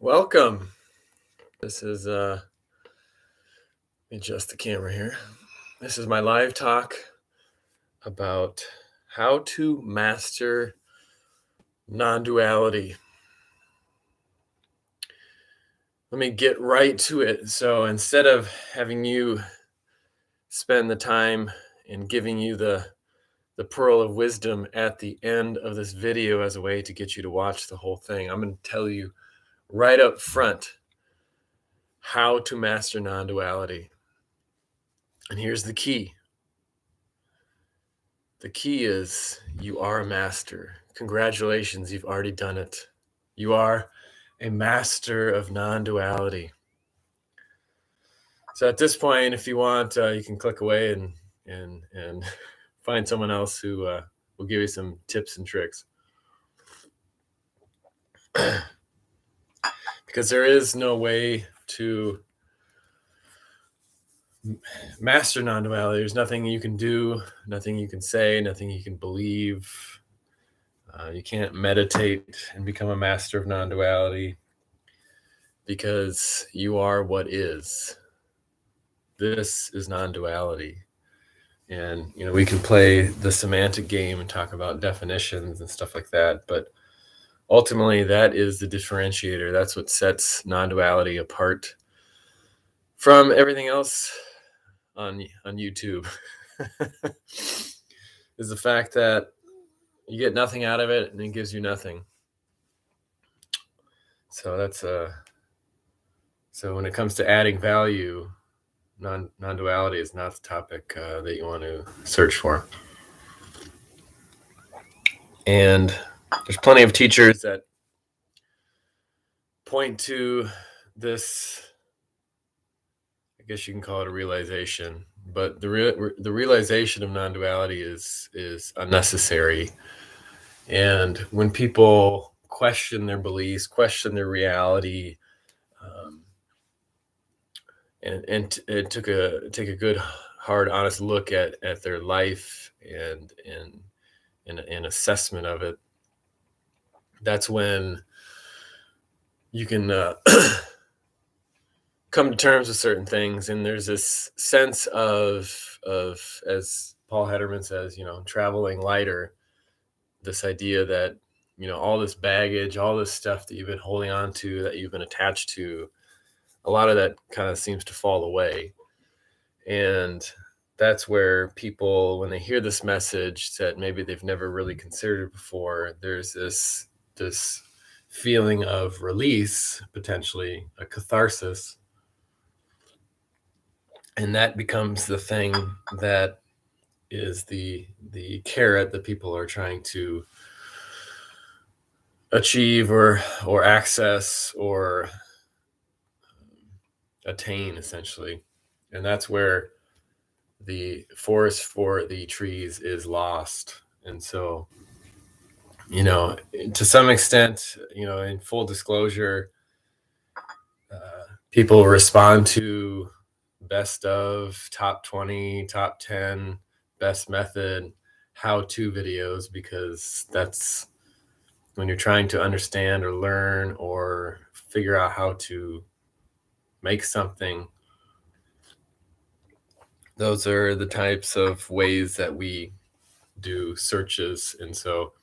Welcome. This is let me adjust the camera here. This is my live talk about how to master non-duality. Let me get right to it. So instead of having you spend the time and giving you the pearl of wisdom at the end of this video as a way to get you to watch the whole thing, I'm going to tell you right up front how to master non-duality. And here's the key. The key is you are a master. Congratulations, you've already done it. You are a master of non-duality. So at this point, if you want, you can click away and find someone else who will give you some tips and tricks. Because there is no way to master non-duality. There's nothing you can do, nothing you can say, nothing you can believe. You can't meditate and become a master of non-duality because you are what is. This is non-duality. And, we can play the semantic game and talk about definitions and stuff like that. But ultimately, that is the differentiator. That's what sets non-duality apart from everything else on YouTube. Is the fact that you get nothing out of it and it gives you nothing. So that's so when it comes to adding value, non-duality is not the topic that you want to search for. And there's plenty of teachers that point to this, I guess you can call it a realization, but the realization of non-duality is unnecessary. And when people question their beliefs, question their reality, and take a good, hard, honest look at their life and an assessment of it, that's when you can come to terms with certain things. And there's this sense of as Paul Hederman says, traveling lighter. This idea that all this baggage, all this stuff that you've been holding on to, that you've been attached to, a lot of that kind of seems to fall away. And that's where people, when they hear this message that maybe they've never really considered before, there's this feeling of release, potentially a catharsis. And that becomes the thing that is the carrot that people are trying to achieve or access or attain, essentially. And that's where the forest for the trees is lost. And so, to some extent, in full disclosure, people respond to best of, top 20, top 10, best method, how-to videos, because that's when you're trying to understand or learn or figure out how to make something. Those are the types of ways that we do searches. And so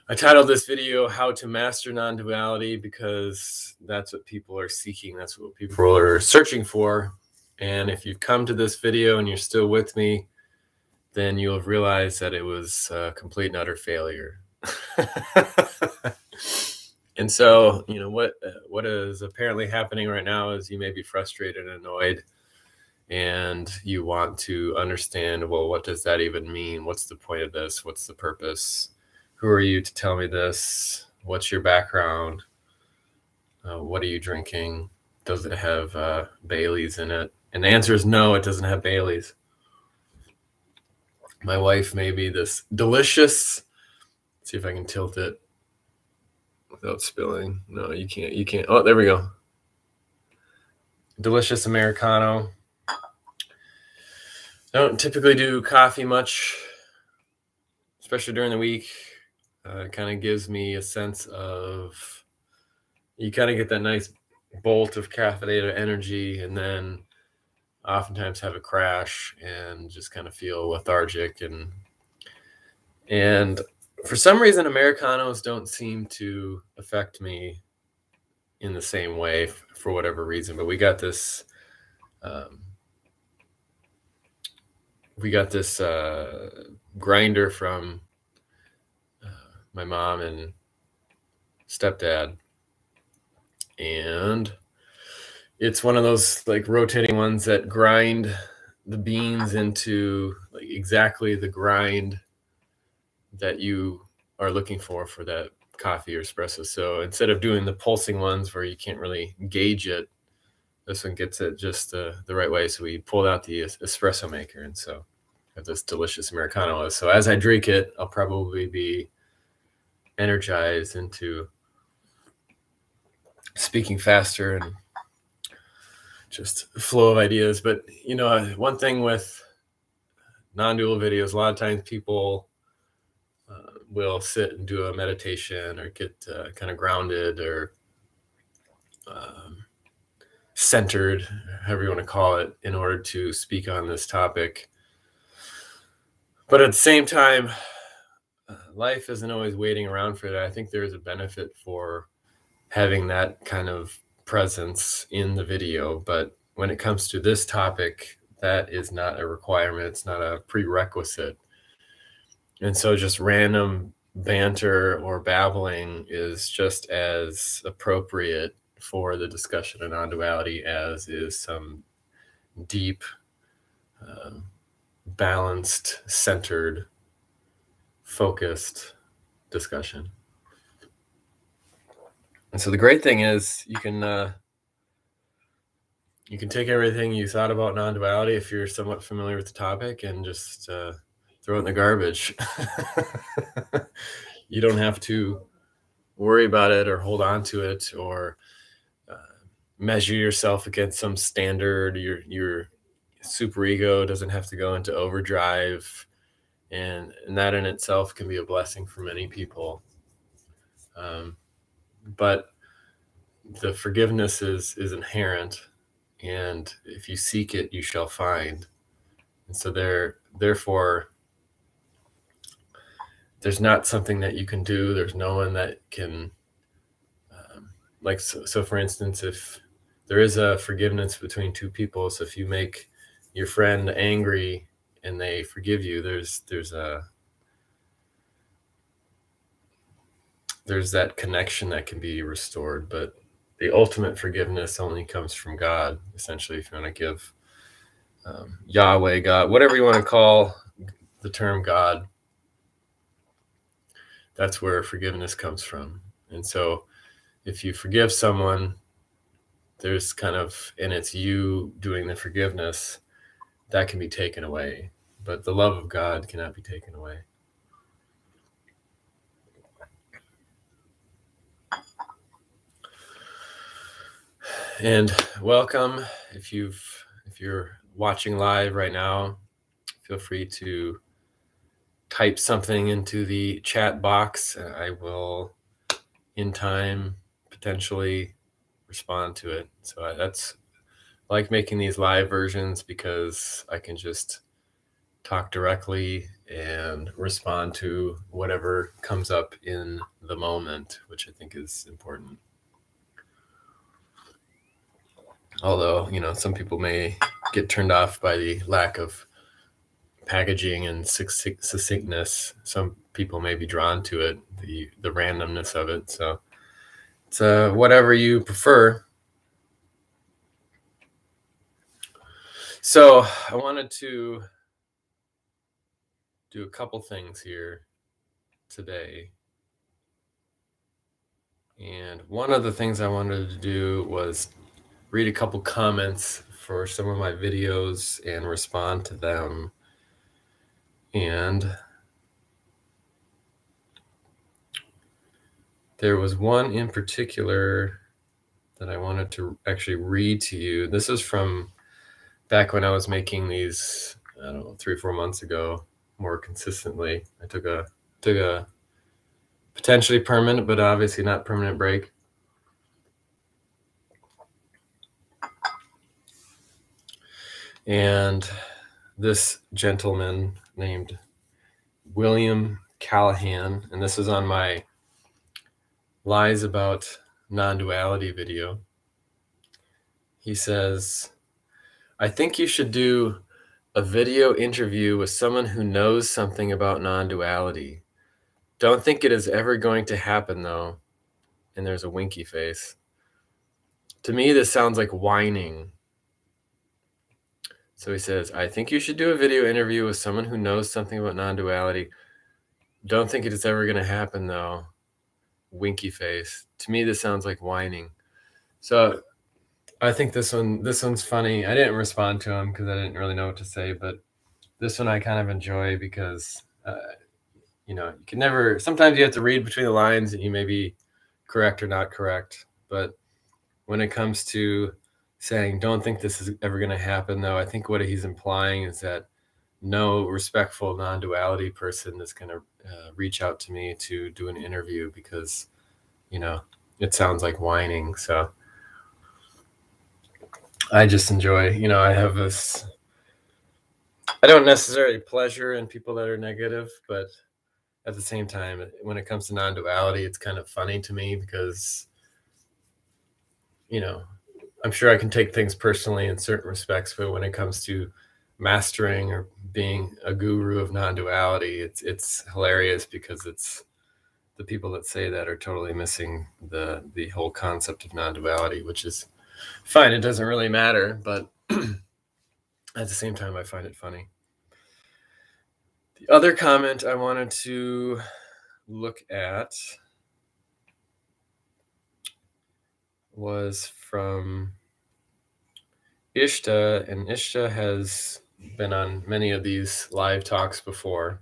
I titled this video, How to Master Non-Duality, because that's what people are seeking. That's what people are searching for. And if you've come to this video and you're still with me, then you'll have realized that it was a complete and utter failure. And so, what is apparently happening right now is you may be frustrated and annoyed, and you want to understand, well, what does that even mean? What's the point of this? What's the purpose? Who are you to tell me this? What's your background? What are you drinking? Does it have Bailey's in it? And the answer is no, it doesn't have Bailey's. My wife made me this delicious, let's see if I can tilt it without spilling. No, you can't. Oh, there we go. Delicious Americano. I don't typically do coffee much, especially during the week. It kind of gives me a sense of you kind of get that nice bolt of caffeinated energy, and then oftentimes have a crash and just kind of feel lethargic. And for some reason, Americanos don't seem to affect me in the same way for whatever reason. But we got this grinder from my mom and stepdad, and it's one of those like rotating ones that grind the beans into like exactly the grind that you are looking for that coffee or espresso. So instead of doing the pulsing ones where you can't really gauge it, this one gets it just the right way. So we pulled out the espresso maker, and so I have this delicious Americano. So as I drink it, I'll probably be energized into speaking faster and just flow of ideas. But one thing with non-dual videos, a lot of times people will sit and do a meditation or get kind of grounded or centered, however you want to call it, in order to speak on this topic. But at the same time, life isn't always waiting around for that. I think there's a benefit for having that kind of presence in the video. But when it comes to this topic, that is not a requirement. It's not a prerequisite. And so just random banter or babbling is just as appropriate for the discussion of non-duality as is some deep, balanced, centered, focused discussion. And so the great thing is you can take everything you thought about non-duality, if you're somewhat familiar with the topic, and just throw it in the garbage. You don't have to worry about it or hold on to it or measure yourself against some standard. Your super ego doesn't have to go into overdrive, and that in itself can be a blessing for many people. But the forgiveness is inherent, and if you seek it, you shall find. And so therefore, there's not something that you can do. There's no one that can, so for instance, if there is a forgiveness between two people, so if you make your friend angry and they forgive you, there's that connection that can be restored. But the ultimate forgiveness only comes from God, essentially, if you want to give Yahweh, God, whatever you want to call the term God, that's where forgiveness comes from. And so if you forgive someone, there's kind of, and it's you doing the forgiveness, that can be taken away. But the love of God cannot be taken away. And welcome. If you're watching live right now, feel free to type something into the chat box. I will, in time, potentially respond to it. So that's like making these live versions, because I can just talk directly and respond to whatever comes up in the moment, which I think is important. Although, some people may get turned off by the lack of packaging and succinctness. Some people may be drawn to it, the randomness of it. So it's whatever you prefer. So I wanted to do a couple things here today. And one of the things I wanted to do was read a couple comments for some of my videos and respond to them. And there was one in particular that I wanted to actually read to you. This is from back when I was making these, I don't know, 3 or 4 months ago, more consistently. I took a potentially permanent, but obviously not permanent break. And this gentleman named William Callahan, and this is on my Lies About Non-Duality video. He says, I think you should do a video interview with someone who knows something about non-duality. Don't think it is ever going to happen, though. And there's a winky face. To me, this sounds like whining. So he says, I think you should do a video interview with someone who knows something about non-duality. Don't think it is ever going to happen, though. Winky face. To me, this sounds like whining. So I think this one's funny. I didn't respond to him because I didn't really know what to say, but this one I kind of enjoy because you can never. Sometimes you have to read between the lines, and you may be correct or not correct. But when it comes to saying, "Don't think this is ever going to happen," though, I think what he's implying is that no respectful non-duality person is going to reach out to me to do an interview because it sounds like whining. So I just enjoy, I have this, I don't necessarily pleasure in people that are negative, but at the same time, when it comes to non-duality, it's kind of funny to me because, I'm sure I can take things personally in certain respects, but when it comes to mastering or being a guru of non-duality, it's hilarious because it's the people that say that are totally missing the whole concept of non-duality, which is fine. It doesn't really matter, but at the same time, I find it funny. The other comment I wanted to look at was from Ishta, and Ishta has been on many of these live talks before.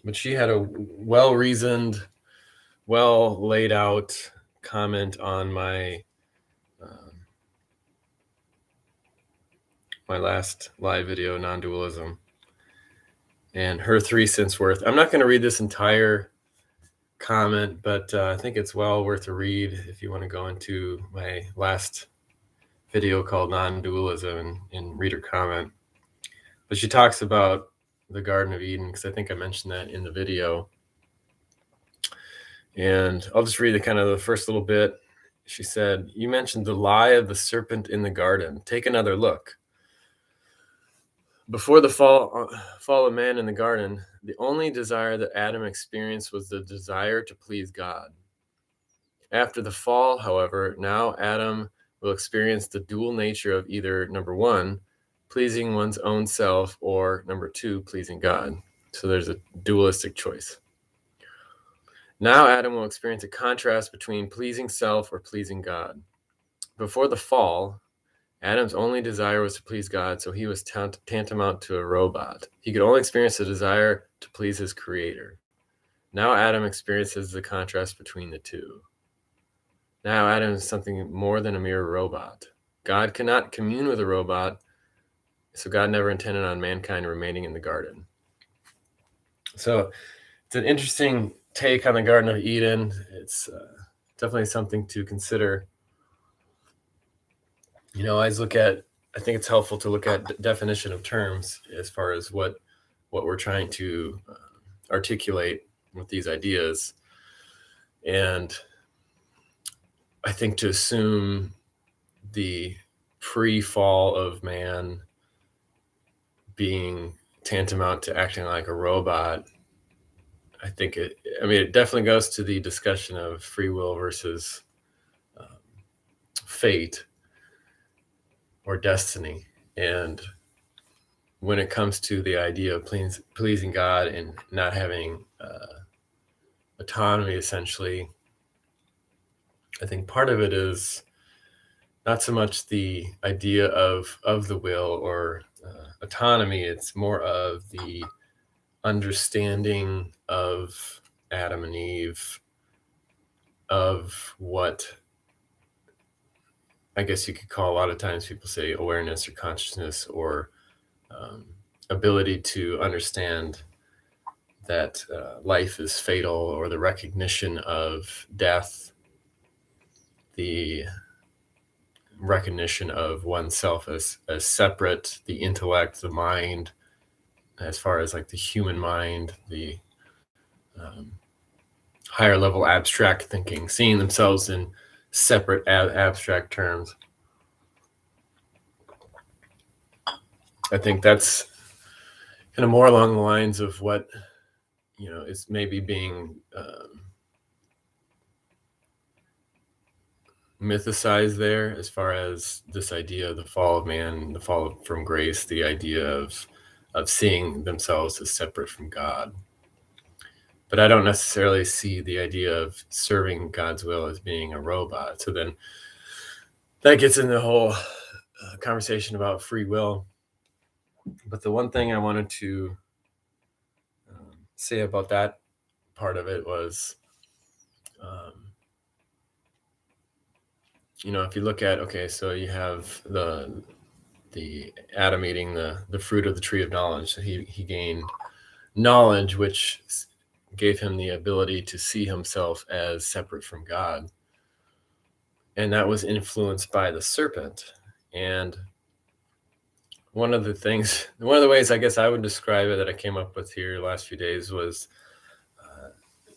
But she had a well-reasoned, well-laid out comment on my last live video, non-dualism, and her 3 cents worth. I'm not going to read this entire comment, but I think it's well worth a read if you want to go into my last video called non-dualism and read her comment. But she talks about the Garden of Eden, because I think I mentioned that in the video. And I'll just read the first little bit. She said, you mentioned the lie of the serpent in the garden. Take another look. Before the fall of man in the garden, the only desire that Adam experienced was the desire to please God. After the fall, however, now Adam will experience the dual nature of either, number one, pleasing one's own self, or number two, pleasing God. So there's a dualistic choice. Now Adam will experience a contrast between pleasing self or pleasing God. Before the fall, Adam's only desire was to please God, so he was tantamount to a robot. He could only experience the desire to please his creator. Now Adam experiences the contrast between the two. Now Adam is something more than a mere robot. God cannot commune with a robot, so God never intended on mankind remaining in the garden. So it's an interesting take on the Garden of Eden. It's definitely something to consider. I think it's helpful to look at definition of terms as far as what we're trying to articulate with these ideas. And I think to assume the pre-fall of man being tantamount to acting like a robot, I think it definitely goes to the discussion of free will versus fate or destiny. And when it comes to the idea of pleasing God and not having autonomy, essentially, I think part of it is not so much the idea of the will or autonomy. It's more of the understanding of Adam and Eve, of what I guess you could call, a lot of times people say, awareness or consciousness, or ability to understand that life is fatal, or the recognition of death, the recognition of oneself as separate, the intellect, the mind, as far as like the human mind, the higher level abstract thinking, seeing themselves in separate abstract terms. I think that's kind of more along the lines of what, is maybe being mythicized there, as far as this idea of the fall of man, the fall from grace, the idea of seeing themselves as separate from God. But I don't necessarily see the idea of serving God's will as being a robot. So then that gets into the whole conversation about free will. But the one thing I wanted to say about that part of it was, if you look at, okay, so you have the Adam eating the fruit of the tree of knowledge. So he gained knowledge, which gave him the ability to see himself as separate from God. And that was influenced by the serpent. And one of the ways I guess I would describe it that I came up with here the last few days was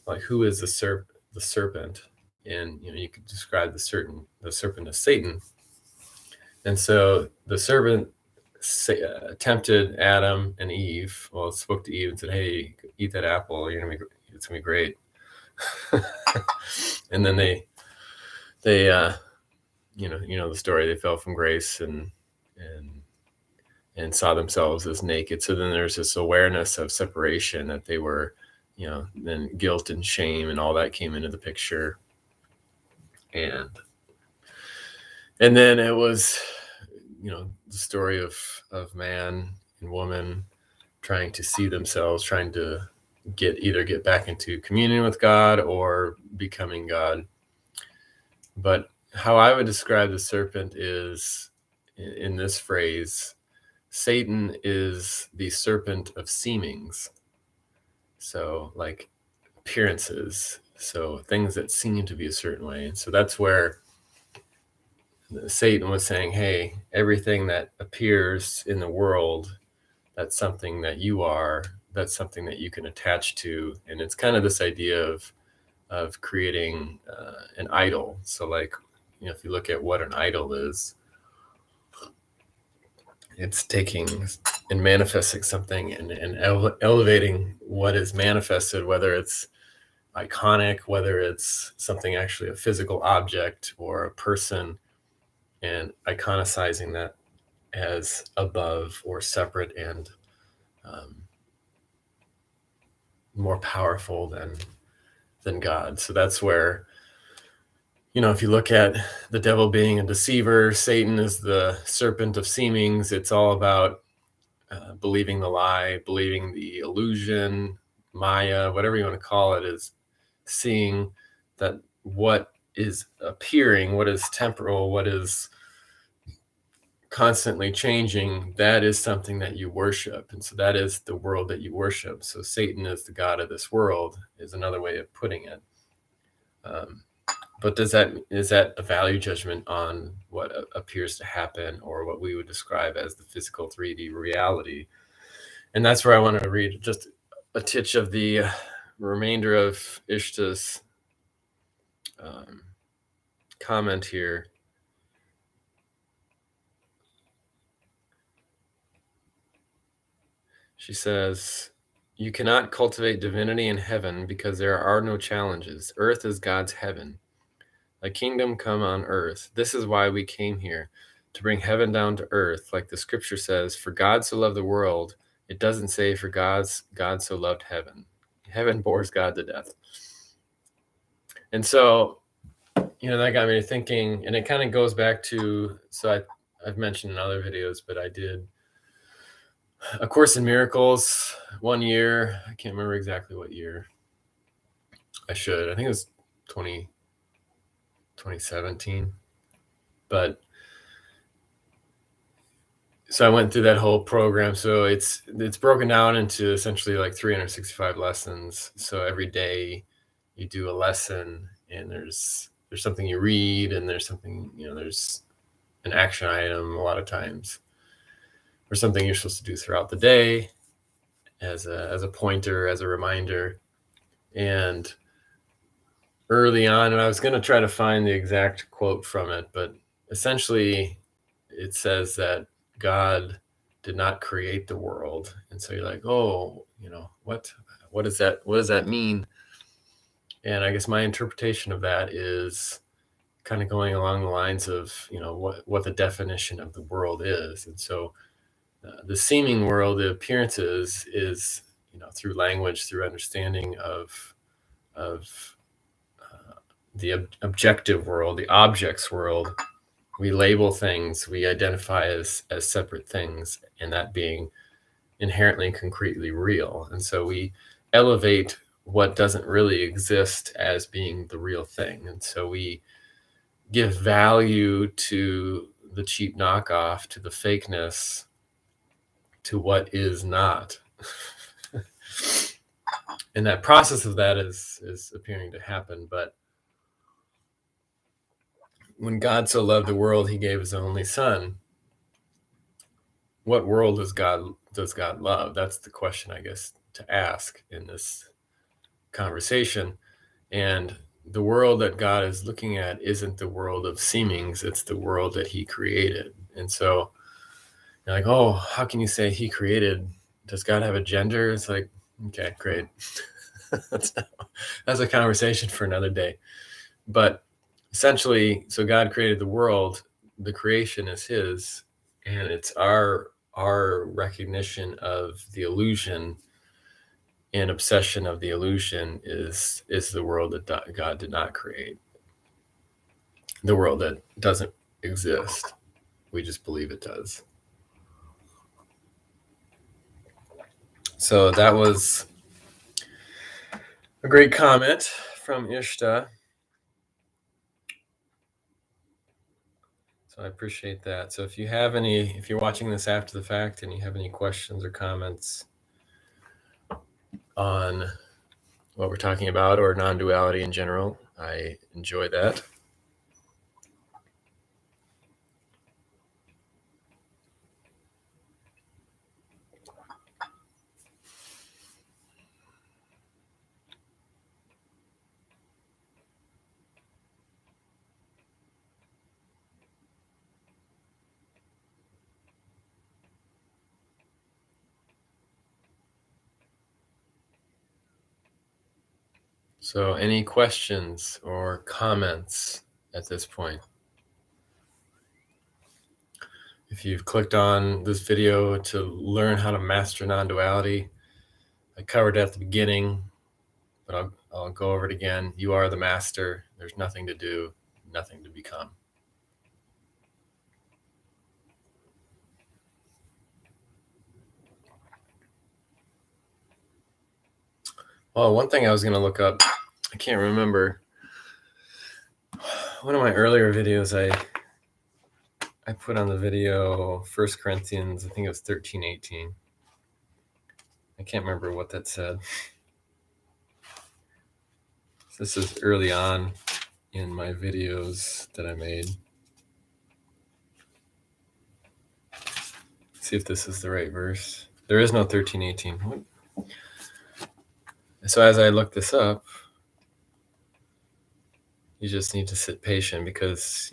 like, who is the serpent? And you could describe the serpent as Satan. And so the serpent tempted Adam and Eve. Well, spoke to Eve and said, "Hey, eat that apple. It's gonna be great." And then they the story. They fell from grace and saw themselves as naked. So then there's this awareness of separation, that they were, then guilt and shame and all that came into the picture. And then it was, the story of man and woman trying to see themselves, trying to get back into communion with God or becoming God. But how I would describe the serpent is in this phrase: Satan is the serpent of seemings. So like appearances, so things that seem to be a certain way. And so that's where Satan was saying, hey, everything that appears in the world, that's something that you are, that's something that you can attach to. And it's kind of this idea of creating an idol. So like, if you look at what an idol is, it's taking and manifesting something and elevating what is manifested, whether it's iconic, whether it's something actually a physical object or a person, and iconicizing that as above or separate and more powerful than God. So that's where, if you look at the devil being a deceiver, Satan is the serpent of seemings. It's all about believing the lie, believing the illusion, Maya, whatever you want to call it, is seeing that what is appearing, what is temporal, what is constantly changing, that is something that you worship. And so that is the world that you worship. So Satan is the god of this world, is another way of putting it. But is that a value judgment on what appears to happen, or what we would describe as the physical 3D reality? And that's where I want to read just a titch of the remainder of Ishta's comment here. She says, "You cannot cultivate divinity in heaven because there are no challenges. Earth is God's heaven. A kingdom come on earth. This is why we came here, to bring heaven down to earth. Like the scripture says, for God so loved the world." It doesn't say for God so loved heaven. Heaven bores God to death. And so, that got me thinking, and it kind of goes back to, so I've mentioned in other videos, but I did A Course in Miracles one year. I can't remember exactly what year. I think it was 2017. But so I went through that whole program. So it's broken down into essentially like 365 lessons. So every day you do a lesson, and there's something you read, and there's something, there's an action item a lot of times, or something you're supposed to do throughout the day as a pointer, as a reminder. And early on, and I was going to try to find the exact quote from it, but essentially it says that God did not create the world. And so you're like, oh, what does that mean? And I guess my interpretation of that is kind of going along the lines of, what the definition of the world is. And so the seeming world, the appearances, is, through language, through understanding of the objective world, the objects world. We label things, we identify as separate things, and that being inherently and concretely real. And so we elevate what doesn't really exist as being the real thing. And so we give value to the cheap knockoff, to the fakeness, to what is not. And that process of that is appearing to happen. But when God so loved the world, he gave his only son. What world does God love? That's the question, I guess, to ask in this conversation. And the world that God is looking at isn't the world of seemings, it's the world that he created. And so you're like, oh, how can you say he created? Does God have a gender? It's like, okay, great. That's a conversation for another day. But essentially, so God created the world, the creation is his, and it's our recognition of the illusion and obsession of the illusion is the world that God did not create. The world that doesn't exist. We just believe it does. So that was a great comment from Ishta. So I appreciate that. So if you're watching this after the fact and you have any questions or comments on what we're talking about or non-duality in general, I enjoy that. So any questions or comments at this point? If you've clicked on this video to learn how to master non-duality, I covered it at the beginning, but I'll go over it again. You are the master. There's nothing to do, nothing to become. Well, one thing I was going to look up, I can't remember. One of my earlier videos, I put on the video 1 Corinthians, I think it was 13:18. I can't remember what that said. This is early on in my videos that I made. See if this is the right verse. There is no 13:18. So as I look this up, you just need to sit patient because,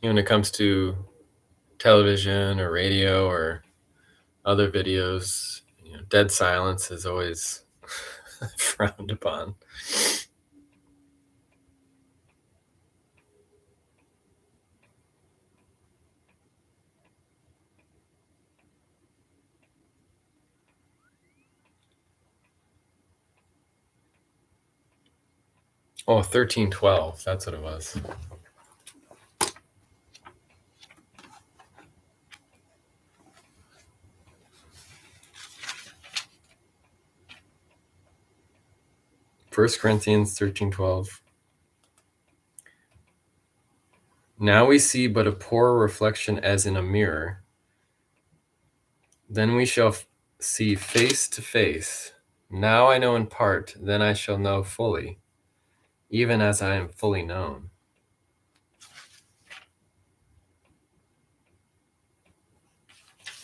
when it comes to television or radio or other videos, dead silence is always frowned upon. Oh, 13:12. That's what it was. First Corinthians 13:12. Now we see but a poor reflection as in a mirror, Then we shall see face to face. Now I know in part, then I shall know fully, even as I am fully known.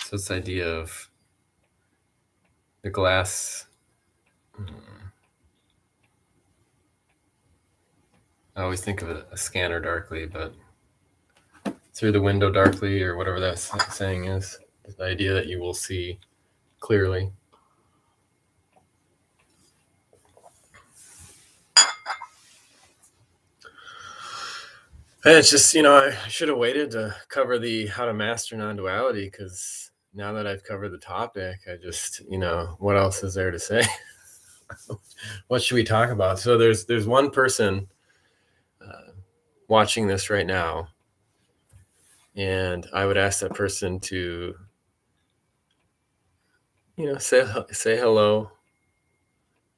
So this idea of the glass, I always think of a scanner darkly, but through the window darkly, or whatever that saying is, the idea that you will see clearly. And it's just, I should have waited to cover the how to master non-duality, because now that I've covered the topic, I just, what else is there to say? What should we talk about? So there's one person watching this right now, and I would ask that person to, say hello,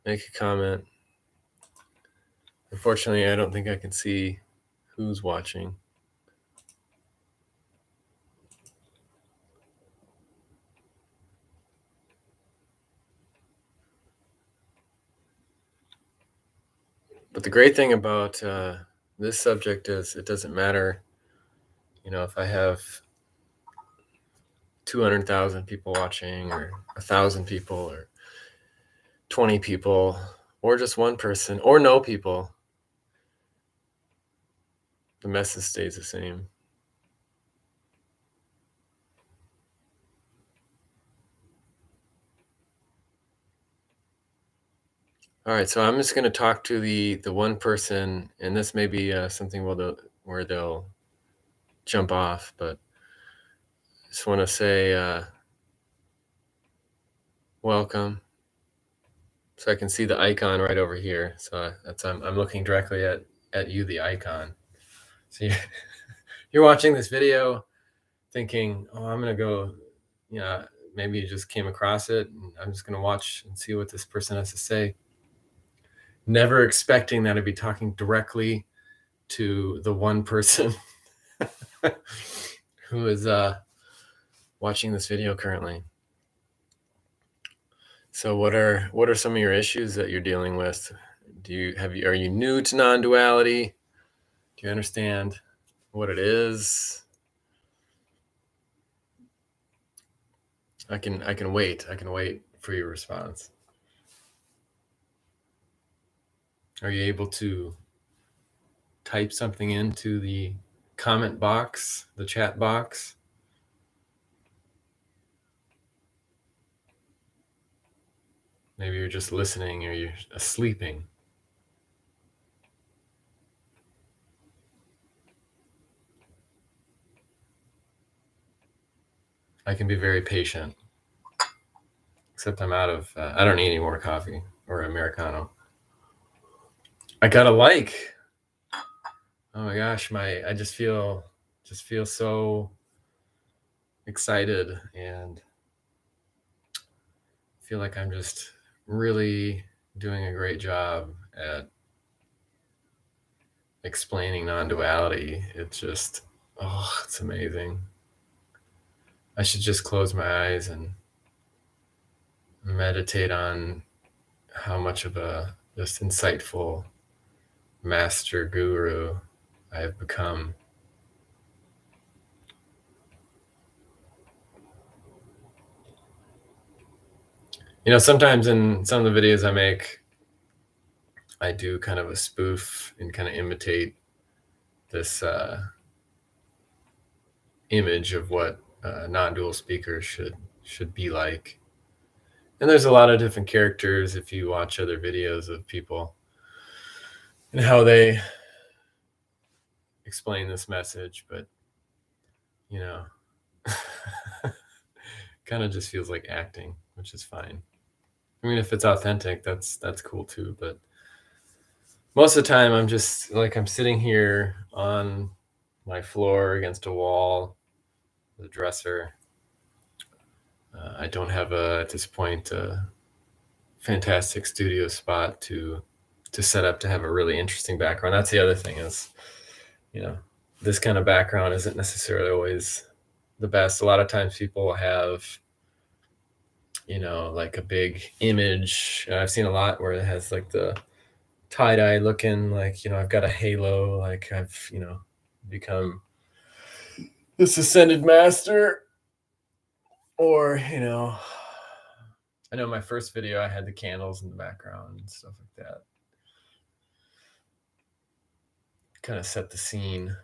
make a comment. Unfortunately, I don't think I can see who's watching. But the great thing about this subject is it doesn't matter, if I have 200,000 people watching, or 1,000 people, or 20 people, or just one person, or no people. The message stays the same. All right, so I'm just going to talk to the one person, and this may be something where they'll jump off, but I just want to say welcome. So I can see the icon right over here. So I'm looking directly at you, the icon. So you're watching this video thinking, oh, I'm going to go, maybe you just came across it, and I'm just going to watch and see what this person has to say. Never expecting that I'd be talking directly to the one person who is watching this video currently. So what are some of your issues that you're dealing with? Are you new to non-duality? Do you understand what it is? I can wait. I can wait for your response. Are you able to type something into the comment box, the chat box? Maybe you're just listening, or you're sleeping. I can be very patient, except I'm out of, I don't need any more coffee or Americano. I got a like. Oh my gosh, I just feel so excited, and feel like I'm just really doing a great job at explaining non-duality. It's just, it's amazing. I should just close my eyes and meditate on how much of a just insightful master guru I have become. Sometimes in some of the videos I make, I do kind of a spoof and kind of imitate this image of what non-dual speakers should be like. And there's a lot of different characters if you watch other videos of people and how they explain this message, but kind of just feels like acting, which is fine. I mean, if it's authentic, that's cool too. But most of the time, I'm just like, I'm sitting here on my floor against a wall, the dresser. I don't have at this point a fantastic studio spot to set up to have a really interesting background. That's the other thing is, this kind of background isn't necessarily always the best. A lot of times people have like a big image. I've seen a lot where it has like the tie-dye looking, like, I've got a halo, like I've, become this ascended master. Or, I know my first video, I had the candles in the background and stuff like that. Kind of set the scene.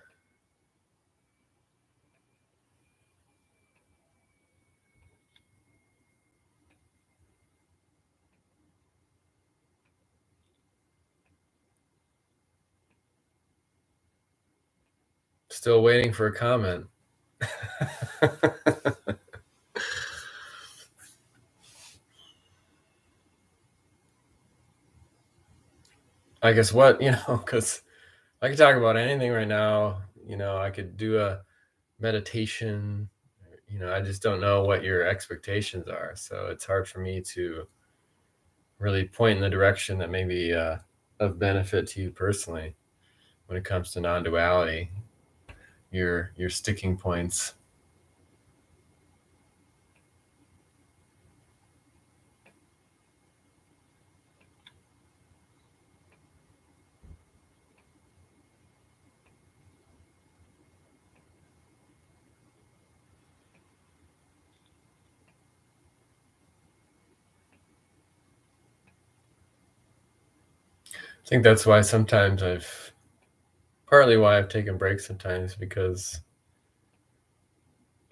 Still waiting for a comment. I guess what, because I could talk about anything right now. I could do a meditation. I just don't know what your expectations are. So it's hard for me to really point in the direction that may be of benefit to you personally when it comes to non-duality, your sticking points. I think that's why sometimes partly why I've taken breaks sometimes, because,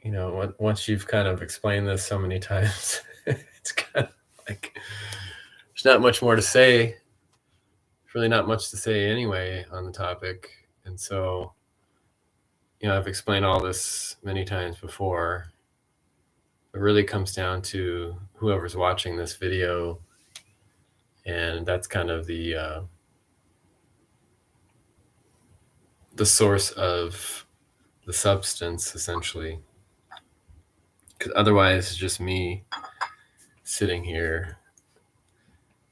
once you've kind of explained this so many times, it's kind of like, there's not much more to say. There's really not much to say anyway on the topic. And so, I've explained all this many times before. It really comes down to whoever's watching this video. And that's kind of the source of the substance, essentially. Because otherwise, it's just me sitting here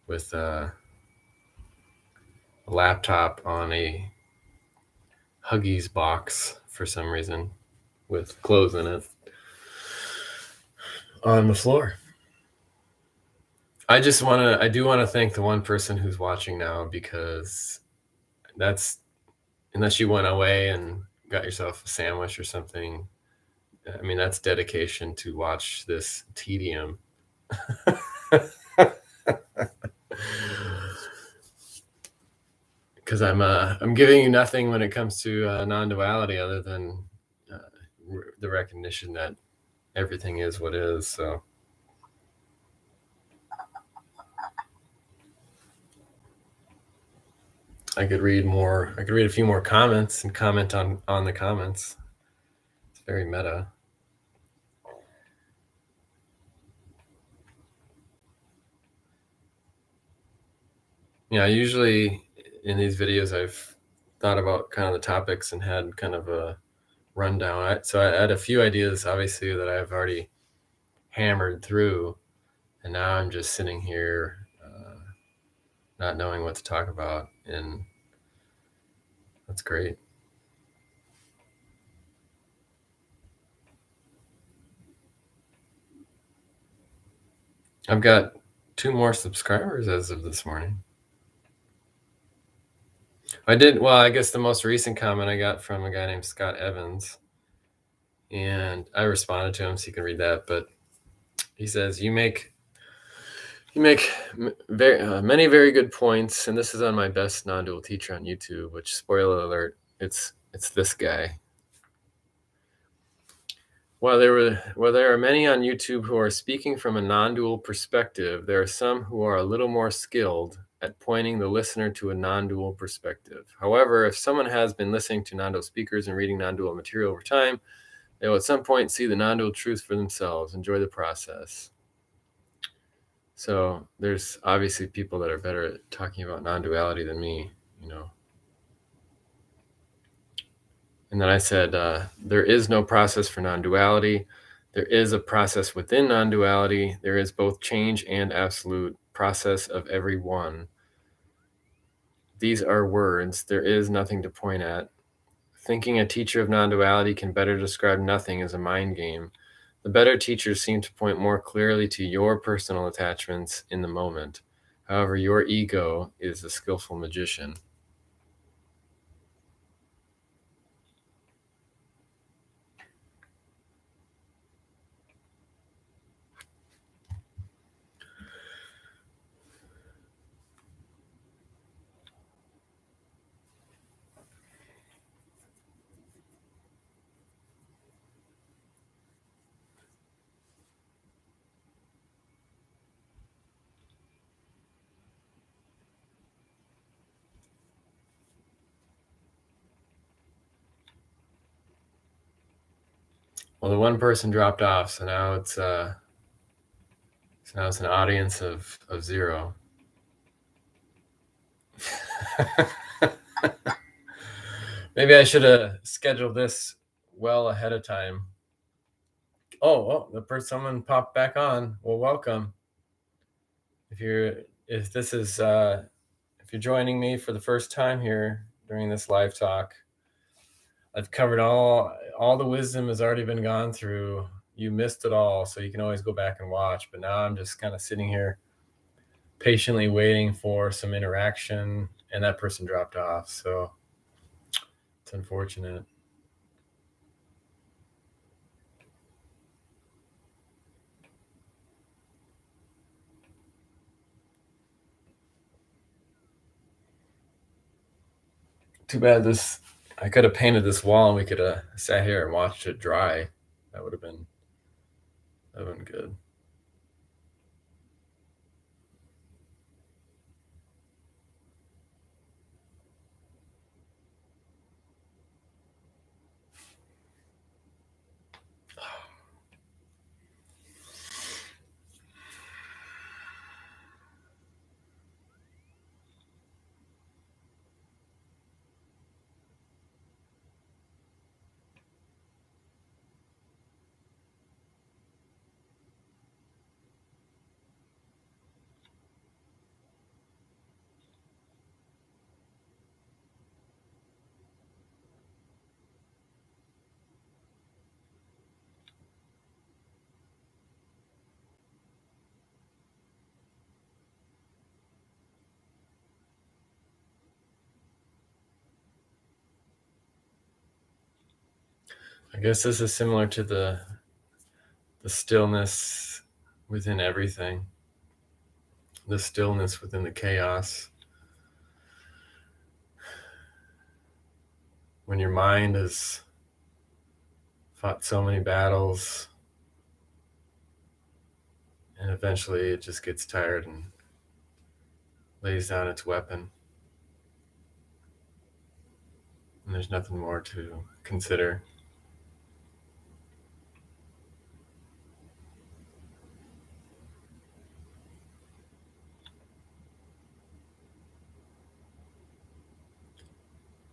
with a laptop on a Huggies box for some reason with clothes in it on the floor. I do want to thank the one person who's watching now, because unless you went away and got yourself a sandwich or something, I mean, that's dedication to watch this tedium. Because I'm giving you nothing when it comes to non-duality other than the recognition that everything is what is. So I could read a few more comments and comment on the comments. It's very meta. Usually in these videos, I've thought about kind of the topics and had kind of a rundown. So I had a few ideas, obviously, that I've already hammered through, and now I'm just sitting here not knowing what to talk about, and that's great. I've got 2 more subscribers as of this morning. I guess the most recent comment I got from a guy named Scott Evans, and I responded to him, so you can read that. But he says, you make many very good points, and this is on my best non-dual teacher on YouTube, which, spoiler alert, it's this guy. While there are many on YouTube who are speaking from a non-dual perspective, there are some who are a little more skilled at pointing the listener to a non-dual perspective. However, if someone has been listening to non-dual speakers and reading non-dual material over time, they will at some point see the non-dual truth for themselves. Enjoy the process. So there's obviously people that are better at talking about non-duality than me, And then I said, there is no process for non-duality. There is a process within non-duality. There is both change and absolute process of every one. These are words. There is nothing to point at. Thinking a teacher of non-duality can better describe nothing as a mind game. The better teachers seem to point more clearly to your personal attachments in the moment. However, your ego is a skillful magician. Well, the one person dropped off, so now it's an audience of zero. Maybe I should have scheduled this well ahead of time. Oh, someone popped back on. Well, welcome. If you're joining me for the first time here during this live talk, I've covered all the wisdom has already been gone through. You missed it all, so you can always go back and watch. But now I'm just kind of sitting here patiently waiting for some interaction, and that person dropped off. So it's unfortunate. Too bad I could have painted this wall and we could have sat here and watched it dry. That would have been good. I guess this is similar to the stillness within everything, the stillness within the chaos. When your mind has fought so many battles, and eventually it just gets tired and lays down its weapon, and there's nothing more to consider.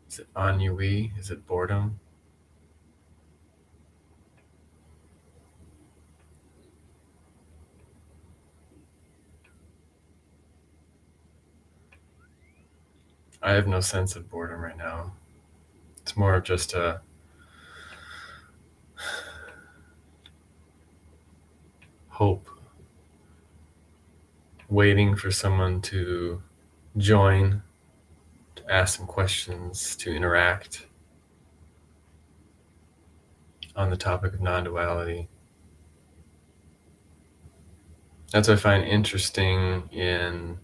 Is it ennui? Is it boredom? I have no sense of boredom right now. It's more of just a hope, waiting for someone to join, to ask some questions, to interact on the topic of non-duality. That's what I find interesting in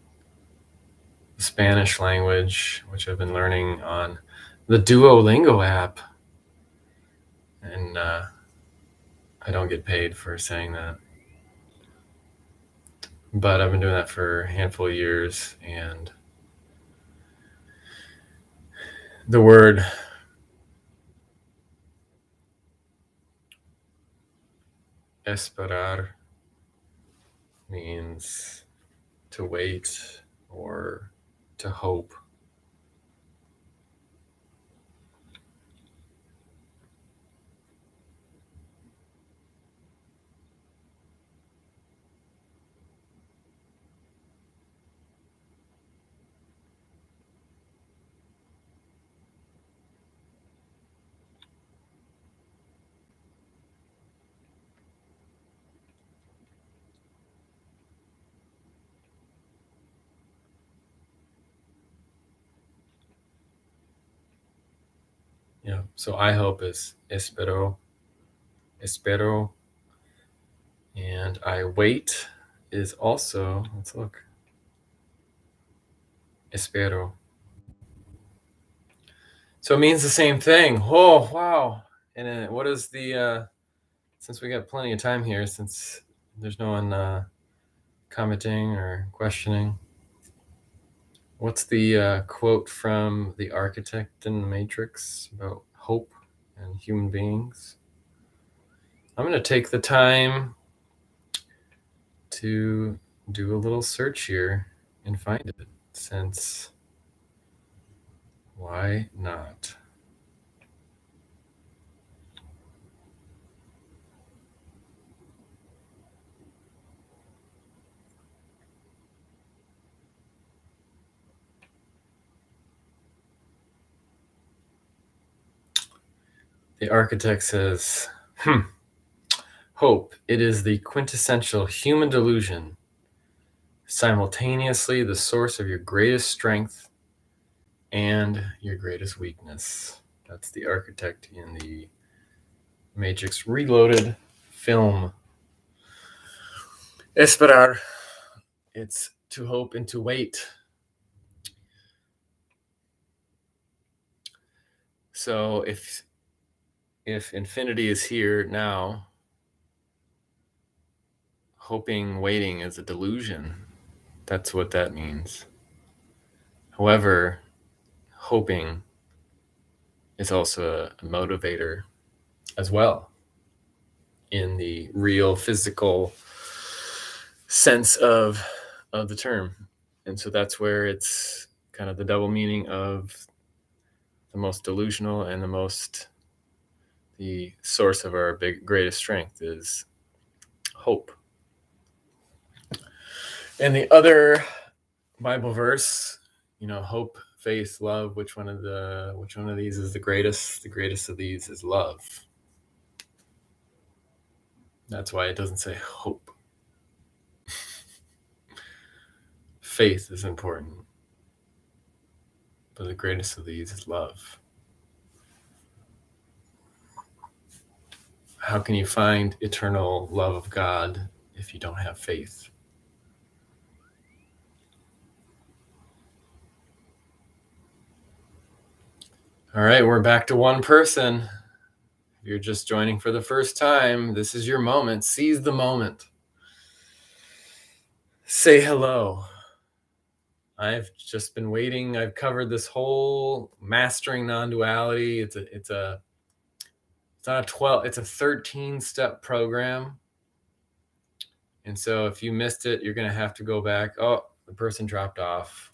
the Spanish language, which I've been learning on the Duolingo app. And I don't get paid for saying that. But I've been doing that for a handful of years, and the word esperar means to wait or to hope. Yeah. So I hope is espero. Espero. And I wait is also, let's look. Espero. So it means the same thing. Oh, wow. And then what is the, since we got plenty of time here, since there's no one commenting or questioning, what's the quote from the architect in the Matrix about hope and human beings? I'm going to take the time to do a little search here and find it, since why not? The architect says, hope, it is the quintessential human delusion, simultaneously the source of your greatest strength and your greatest weakness. That's the architect in the Matrix Reloaded film. Esperar, it's to hope and to wait. So if infinity is here now, hoping, waiting is a delusion. That's what that means. However, hoping is also a motivator as well in the real physical sense of the term. And so that's where it's kind of the double meaning of the most delusional and the source of our greatest strength is hope. And the other Bible verse, hope, faith, love, which one of these is the greatest? The greatest of these is love. That's why it doesn't say hope. Faith is important, but the greatest of these is love. How can you find eternal love of God if you don't have faith? All right, we're back to one person. If you're just joining for the first time, this is your moment. Seize the moment. Say hello. I've just been waiting. I've covered this whole mastering non-duality. It's not a 12, it's a 13-step program. And so if you missed it, you're going to have to go back. Oh, the person dropped off.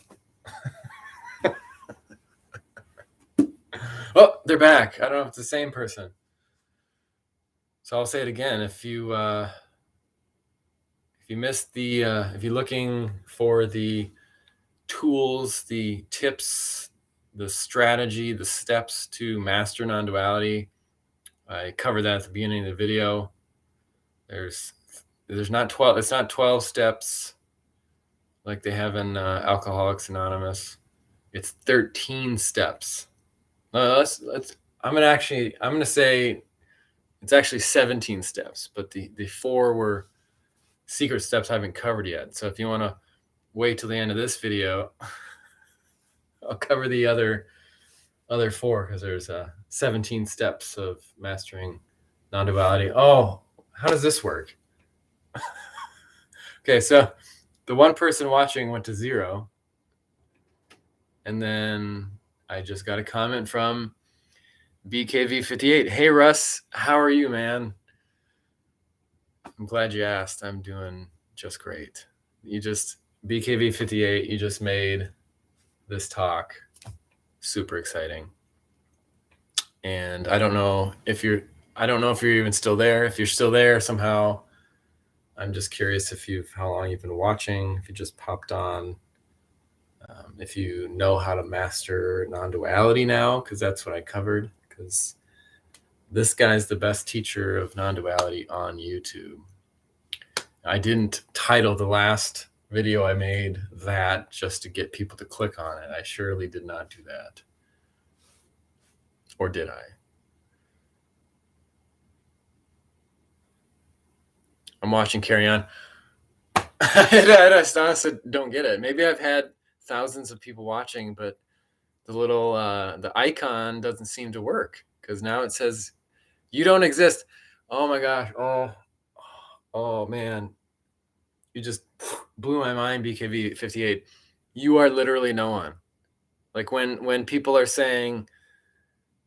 Oh, they're back. I don't know if it's the same person. So I'll say it again. If you missed if you're looking for the tools, the tips, the strategy, the steps to master non-duality, I covered that at the beginning of the video. There's not 12. It's not 12 steps like they have in Alcoholics Anonymous. It's 13 steps. I'm gonna say it's actually 17 steps, but the 4 were secret steps I haven't covered yet. So if you want to wait till the end of this video, I'll cover the other 4, because there's 17 steps of mastering non-duality. Oh, how does this work? Okay, so the one person watching went to 0, and then I just got a comment from BKV58. Hey Russ, how are you, man? I'm glad you asked. I'm doing just great. BKV58, you just made this talk super exciting. And I don't know if you're even still there. If you're still there somehow, I'm just curious how long you've been watching, if you just popped on, if you know how to master non-duality now, because that's what I covered, because this guy's the best teacher of non-duality on YouTube. I didn't title the last video I made that just to get people to click on it. I surely did not do that. Or did I? I'm watching Carry On. I just honestly don't get it. Maybe I've had thousands of people watching, but the icon doesn't seem to work because now it says you don't exist. Oh my gosh. Oh man. You just blew my mind, BKV 58. You are literally no one. Like when people are saying,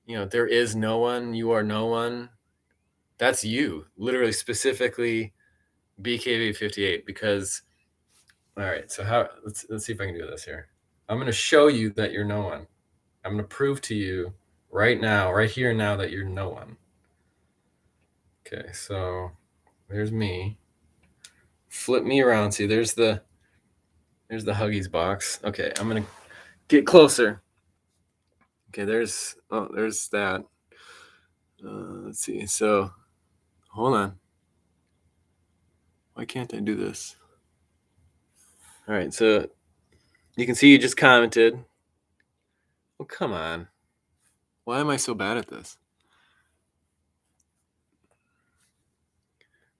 there is no one, you are no one, that's you. Literally specifically BKV 58 because all right, so let's see if I can do this here. I'm going to show you that you're no one. I'm going to prove to you right now, right here and now that you're no one. Okay, so there's me. Flip me around. See, there's the Huggies box. Okay, I'm going to get closer. Okay, there's that. Let's see. So, hold on. Why can't I do this? All right, so you can see you just commented. Well, come on. Why am I so bad at this?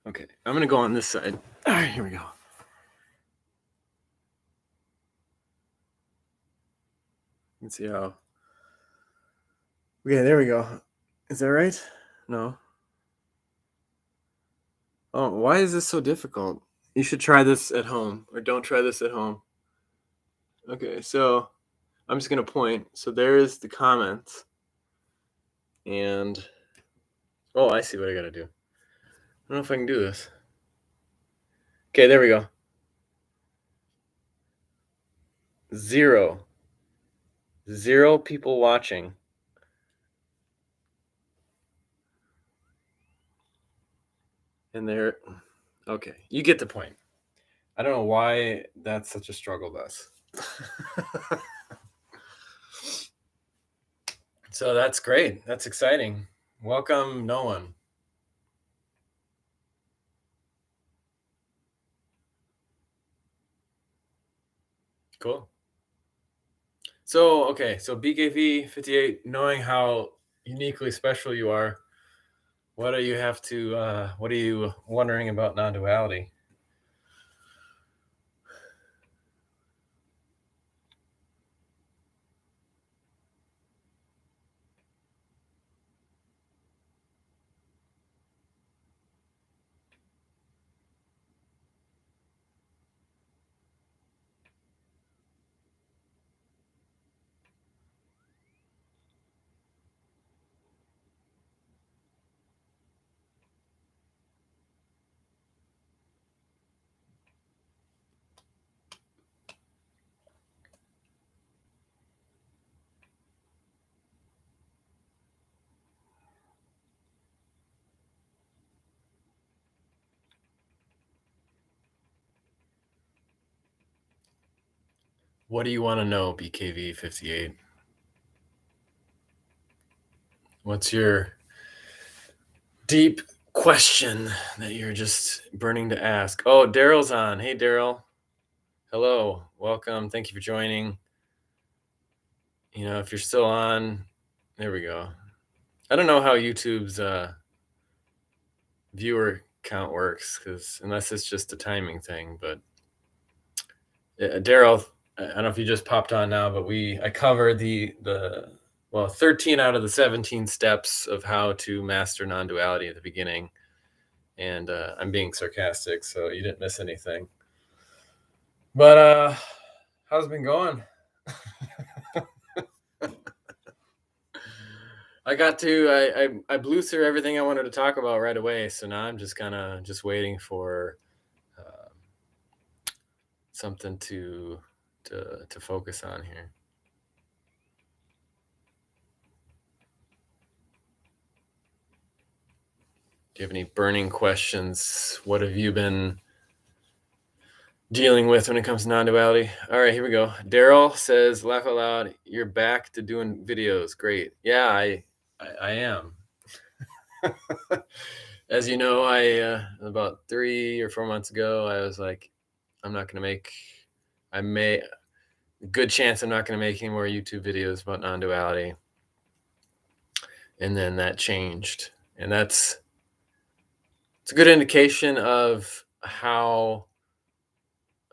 Okay, I'm going to go on this side. All right, here we go. Let's see how. Okay, there we go. Is that right? No. Oh, why is this so difficult? You should try this at home, or don't try this at home. Okay, so I'm just going to point. So there is the comments. And, oh, I see what I got to do. I don't know if I can do this. Okay, there we go. 0 people watching. And there, okay, you get the point. I don't know why that's such a struggle thus. So that's great. That's exciting. Welcome, no one. Cool. So, okay, so BKV 58, knowing how uniquely special you are, what are you wondering about non-duality? What do you want to know, BKV 58? What's your deep question that you're just burning to ask? Oh, Daryl's on. Hey, Daryl. Hello. Welcome. Thank you for joining. If you're still on, there we go. I don't know how YouTube's viewer count works unless it's just a timing thing, but Daryl, I don't know if you just popped on now, but I covered the 13 out of the 17 steps of how to master non-duality at the beginning. And I'm being sarcastic, so you didn't miss anything. But how's it been going? I blew through everything I wanted to talk about right away, so now I'm just kind of just waiting for something to focus on here. Do you have any burning questions? What have you been dealing with when it comes to non-duality? All right, here we go. Daryl says, laugh out loud, you're back to doing videos. Great. Yeah, I am. As you know, I about 3 or 4 months ago, I was like, good chance I'm not going to make any more YouTube videos about non-duality. and then that changed. And it's a good indication of how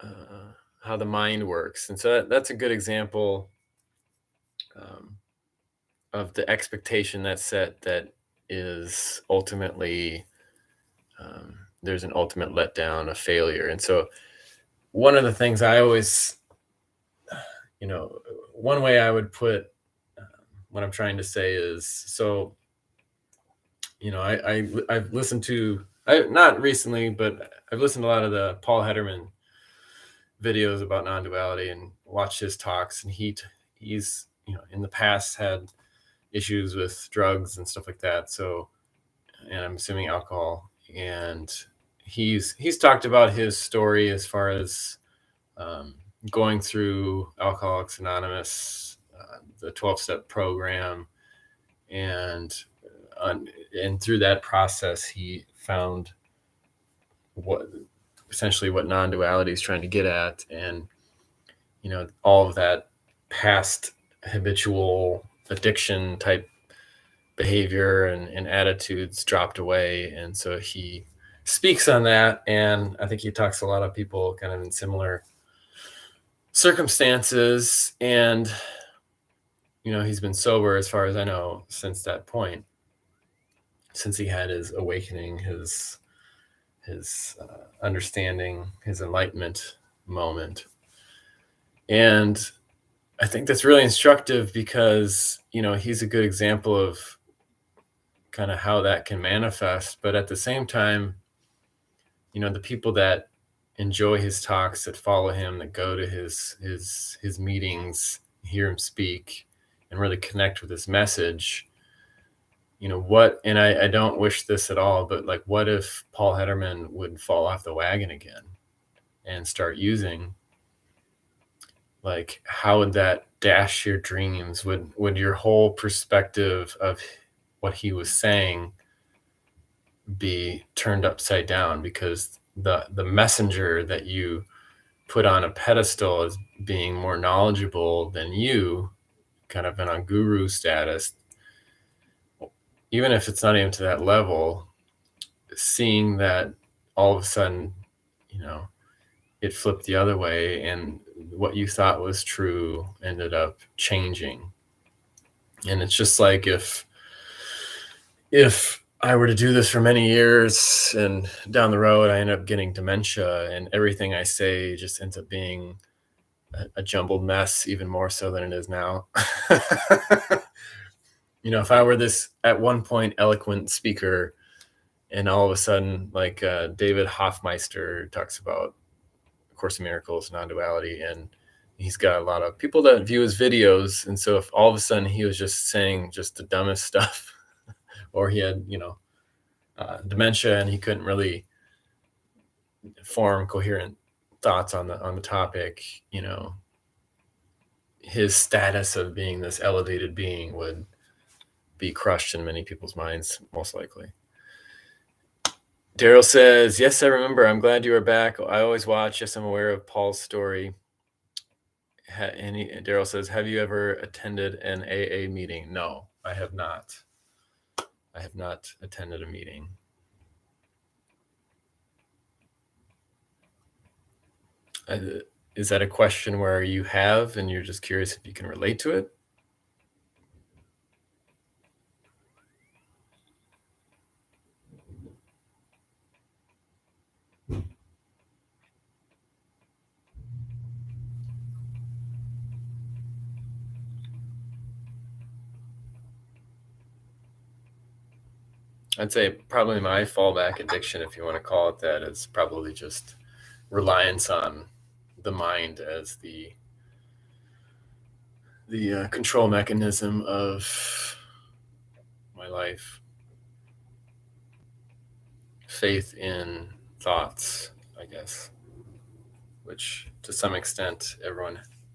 the mind works. And so that's a good example, um, of the expectation that's set that is ultimately, there's an ultimate letdown, a failure. And so one of the things I always, you know, one way I would put, what I'm trying to say is, so, I've listened to, not recently, but I've listened to a lot of the Paul Hederman videos about non-duality and watched his talks. And he's, in the past had issues with drugs and stuff like that. So, and I'm assuming alcohol. And he's talked about his story as far as, um, going through Alcoholics Anonymous, the 12-step program, and and through that process, he found what essentially what non-duality is trying to get at. And all of that past habitual addiction type behavior and attitudes dropped away. And so he speaks on that, and I think he talks to a lot of people kind of in similar circumstances. And he's been sober, as far as I know, since that point, since he had his awakening, his understanding, his enlightenment moment. And I think that's really instructive because he's a good example of kind of how that can manifest. But at the same time, the people that enjoy his talks, that follow him, that go to his meetings, hear him speak, and really connect with his message. And I don't wish this at all, but like, what if Paul Hederman would fall off the wagon again and start using? Like, how would that dash your dreams? Would your whole perspective of what he was saying be turned upside down? Because the messenger that you put on a pedestal as being more knowledgeable than you, kind of in a guru status, even if it's not even to that level, seeing that all of a sudden, it flipped the other way, and what you thought was true ended up changing. And it's just like, if I were to do this for many years and down the road I end up getting dementia, and everything I say just ends up being a jumbled mess, even more so than it is now. If I were this at one point eloquent speaker, and all of a sudden, like, David Hoffmeister talks about Course in Miracles, non-duality, and he's got a lot of people that view his videos. And so if all of a sudden he was just saying just the dumbest stuff, or he had, dementia, and he couldn't really form coherent thoughts on the topic, his status of being this elevated being would be crushed in many people's minds, most likely. Daryl says, yes, I remember. I'm glad you are back. I always watch. Yes, I'm aware of Paul's story. Daryl says, have you ever attended an AA meeting? No, I have not. I have not attended a meeting. Is that a question where you have, and you're just curious if you can relate to it? I'd say probably my fallback addiction, if you want to call it that, is probably just reliance on the mind as the control mechanism of my life. Faith in thoughts, I guess, which to some extent,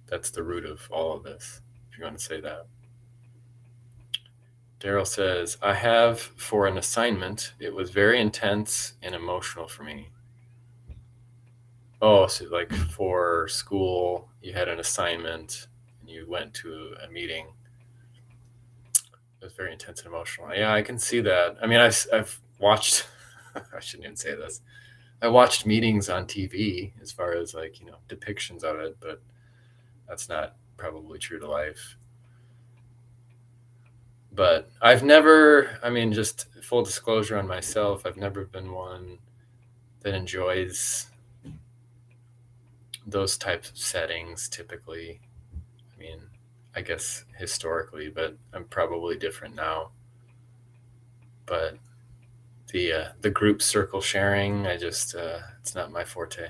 that's the root of all of this, if you want to say that. Daryl says, I have for an assignment. It was very intense and emotional for me. Oh, so like for school, you had an assignment and you went to a meeting. It was very intense and emotional. Yeah, I can see that. I mean, I've watched. I shouldn't even say this. I watched meetings on TV as far as like depictions of it, but that's not probably true to life. But I've never. I mean, just full disclosure on myself. I've never been one that enjoys those types of settings. Typically, I mean, I guess historically, but I'm probably different now. But the group circle sharing, I just it's not my forte,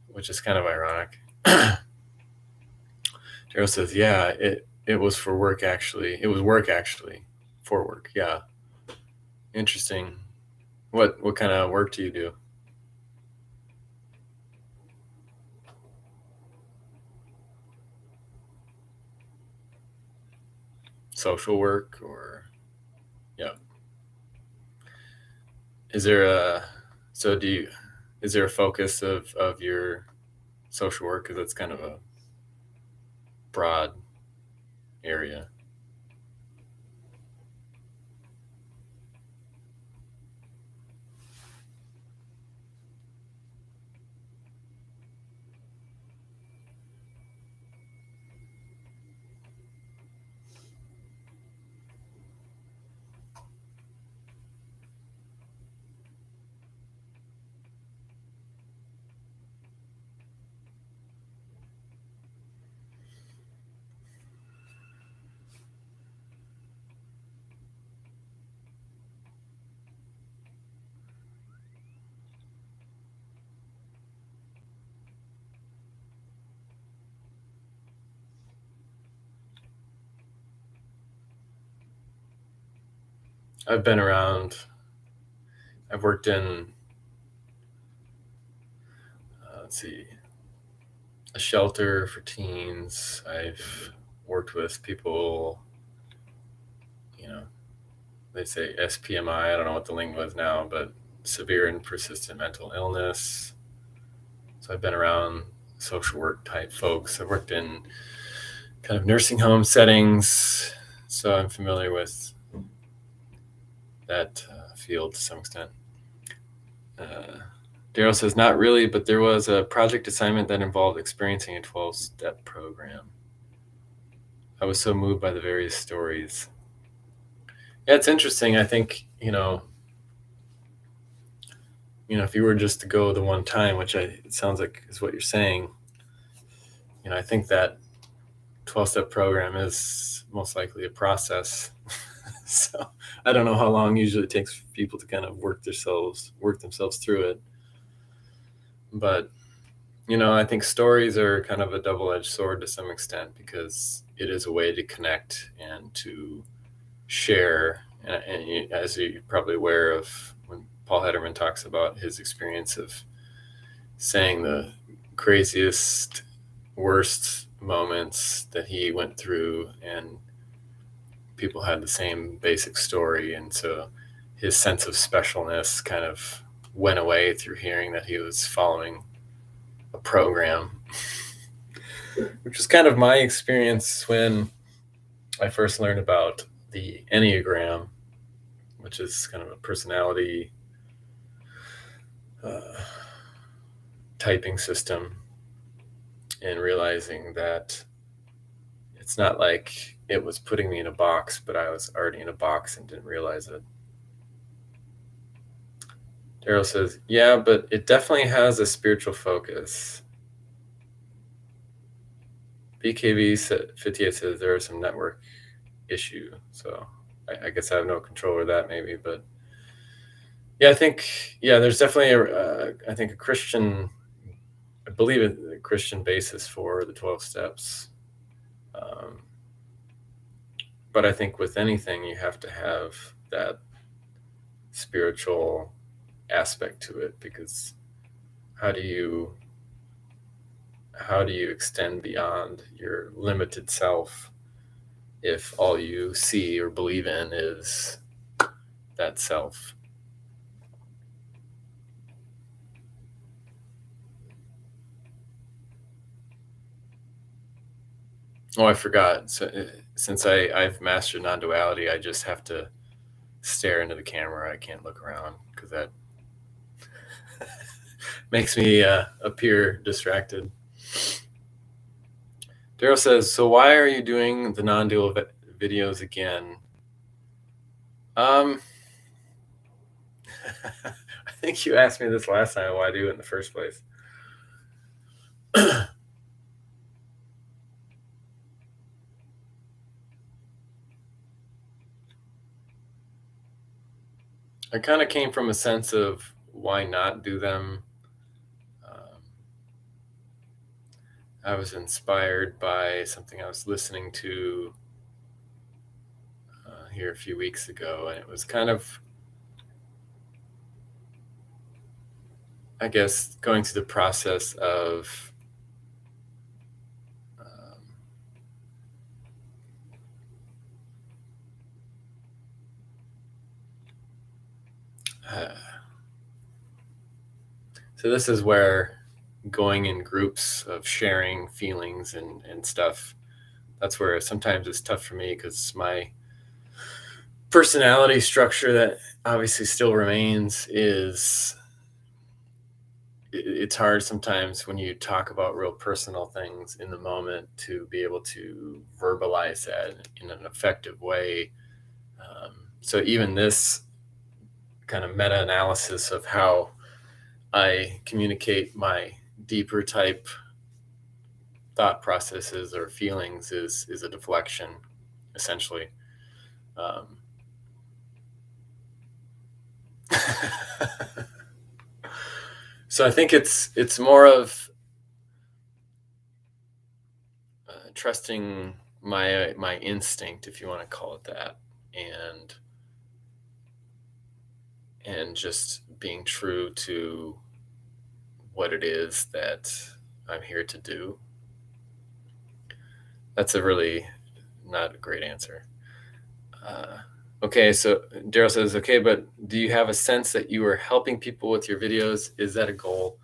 which is kind of ironic. Daryl says, "Yeah, it was for work actually. It was work actually, for work. Yeah, interesting. What kind of work do you do? Social work or yeah? Is there a so do you is there a focus of your social work? Because that's kind of a broad area. I've been around. I've worked in let's see, a shelter for teens. I've worked with people, you know, they say SPMI. I don't know what the lingo is now, but severe and persistent mental illness. So I've been around social work type folks. I've worked in kind of nursing home settings, so I'm familiar with that field to some extent. Daryl says, not really, but there was a project assignment that involved experiencing a 12-step program. I was so moved by the various stories. Yeah, it's interesting. I think, if you were just to go the one time, which it sounds like is what you're saying, I think that 12-step program is most likely a process. So I don't know how long usually it takes for people to kind of work themselves through it. But, I think stories are kind of a double-edged sword to some extent because it is a way to connect and to share. And as you're probably aware of when Paul Hederman talks about his experience of saying the craziest, worst moments that he went through, and people had the same basic story. And so his sense of specialness kind of went away through hearing that he was following a program, which was kind of my experience when I first learned about the Enneagram, which is kind of a personality typing system, and realizing that it's not like it was putting me in a box, but I was already in a box and didn't realize it. Daryl says, yeah, but it definitely has a spiritual focus. BKV 58 says there are some network issue. So I guess I have no control over that maybe, but yeah, I think, there's definitely I think I believe a Christian basis for the 12 steps. But I think with anything, you have to have that spiritual aspect to it, because how do you extend beyond your limited self if all you see or believe in is that self? Oh, I forgot. So since I've mastered non-duality, I just have to stare into the camera. I can't look around because that makes me appear distracted. Daryl says, so why are you doing the non-dual videos again? I think you asked me this last time, why do it in the first place. I kind of came from a sense of why not do them. I was inspired by something I was listening to here a few weeks ago, and it was kind of, I guess, going through the process of so this is where going in groups of sharing feelings and stuff, that's where sometimes it's tough for me because my personality structure that obviously still remains is it's hard sometimes when you talk about real personal things in the moment to be able to verbalize that in an effective way. So even this kind of meta-analysis of how I communicate my deeper type thought processes or feelings is a deflection, essentially. So I think it's more of trusting my instinct, if you want to call it that, and just being true to what it is that I'm here to do. That's a really not a great answer. Okay, so Daryl says, okay, but do you have a sense that you are helping people with your videos? Is that a goal?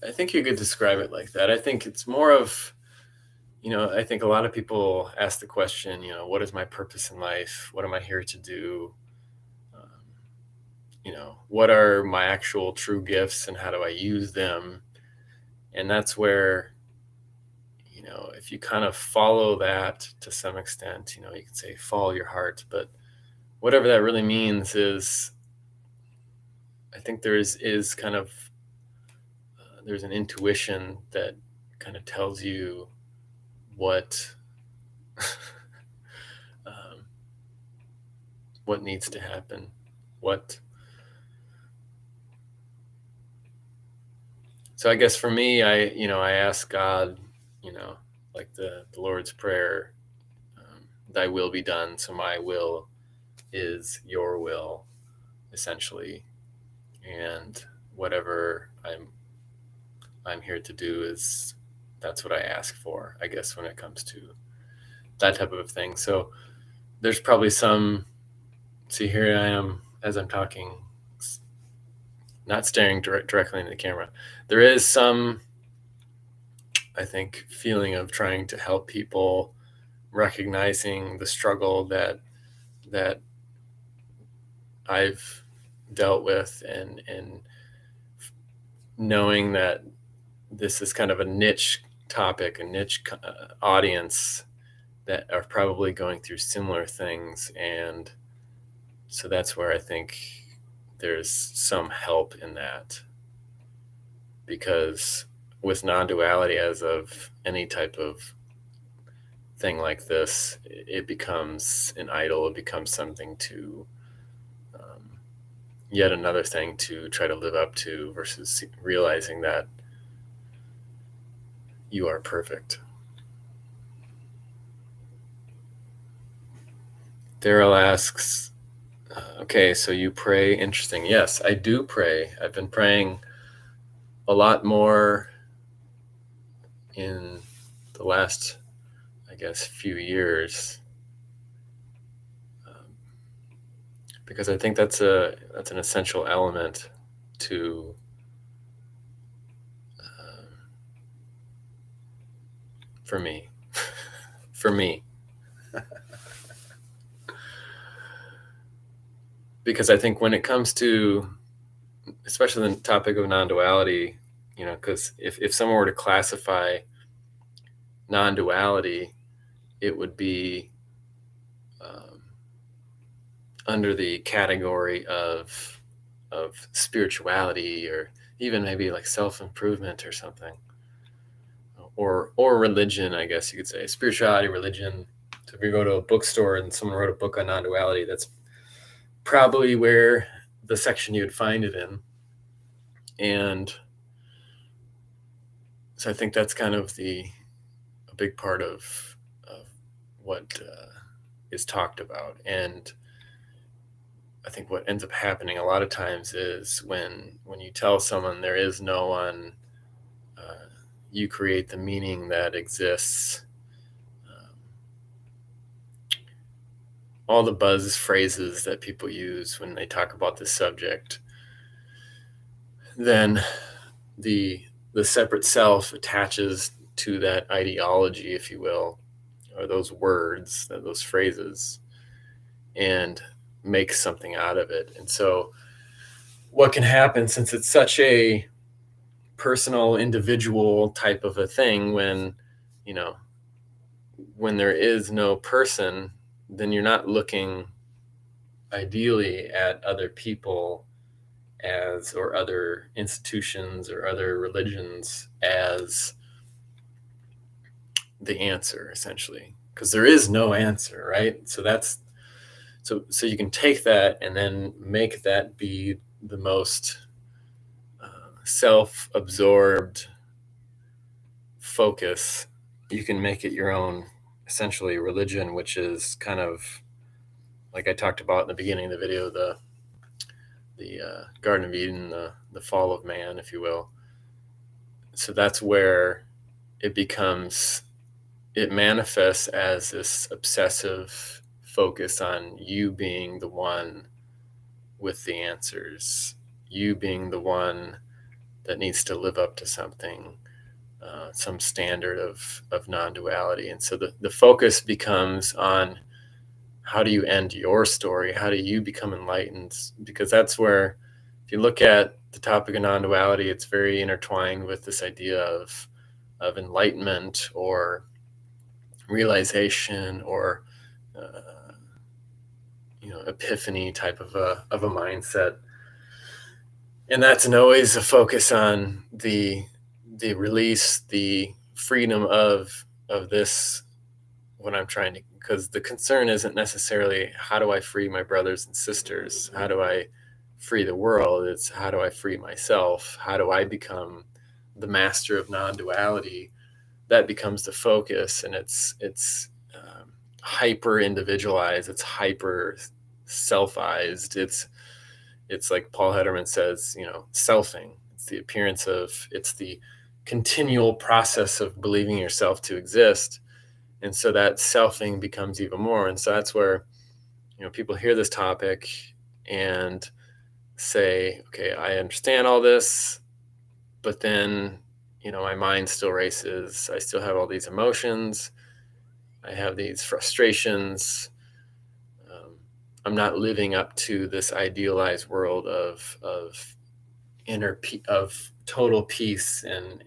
I think you could describe it like that. I think it's more of, I think a lot of people ask the question, what is my purpose in life? What am I here to do? What are my actual true gifts and how do I use them? And that's where, if you kind of follow that to some extent, you can say follow your heart, but whatever that really means is, I think is kind of, there's an intuition that kind of tells you what what needs to happen, so I guess for me, I ask God, like the Lord's Prayer, thy will be done. So my will is your will, essentially. And whatever I'm here to do that's what I ask for, I guess, when it comes to that type of thing. So there's probably see, here I am as I'm talking, not staring directly into the camera. There is some, I think, feeling of trying to help people, recognizing the struggle that I've dealt with, and knowing that this is kind of a niche topic, a niche audience that are probably going through similar things. And so that's where I think there's some help in that, because with non-duality, as of any type of thing like this, it becomes an idol. It becomes something to, yet another thing to try to live up to, versus realizing that you are perfect. Daryl asks, okay, so you pray. Interesting. Yes, I do pray. I've been praying a lot more in the last, I guess, few years, because I think that's an essential element to for me. For me, because I think when it comes to, especially the topic of non-duality, because if someone were to classify non-duality, it would be um, under the category of spirituality, or even maybe like self-improvement or something, or religion, I guess you could say. Spirituality, religion. So if you go to a bookstore and someone wrote a book on non-duality, that's probably where the section you'd find it in. And so I think that's kind of a big part of what is talked about. And I think what ends up happening a lot of times is when you tell someone there is no one, you create the meaning that exists. All the buzz phrases that people use when they talk about this subject, then the separate self attaches to that ideology, if you will, or those words, those phrases, and makes something out of it. And so what can happen, since it's such a personal, individual type of a thing, you know when there is no person, then you're not looking ideally at other people as, or other institutions or other religions as, the answer, essentially, because there is no answer, right? So you can take that and then make that be the most self-absorbed focus. You can make it your own, essentially, religion, which is kind of like I talked about in the beginning of the video, the Garden of Eden, the fall of man, if you will. So that's where it manifests as this obsessive focus on you being the one with the answers, you being the one that needs to live up to something, some standard of non-duality. And so the focus becomes on, how do you end your story? How do you become enlightened? Because that's where, if you look at the topic of non-duality, it's very intertwined with this idea of enlightenment, or realization, or epiphany type of a mindset. And that's always a focus on the release, the freedom of this, what I'm trying to, because the concern isn't necessarily how do I free my brothers and sisters, how do I free the world. It's how do I free myself, how do I become the master of non-duality. That becomes the focus, and it's hyper individualized, it's hyper selfized, it's like Paul Hederman says, selfing. It's the continual process of believing yourself to exist. And so that selfing becomes even more. And so that's where, people hear this topic and say, okay, I understand all this, but then, my mind still races. I still have all these emotions. I have these frustrations. I'm not living up to this idealized world of of total peace and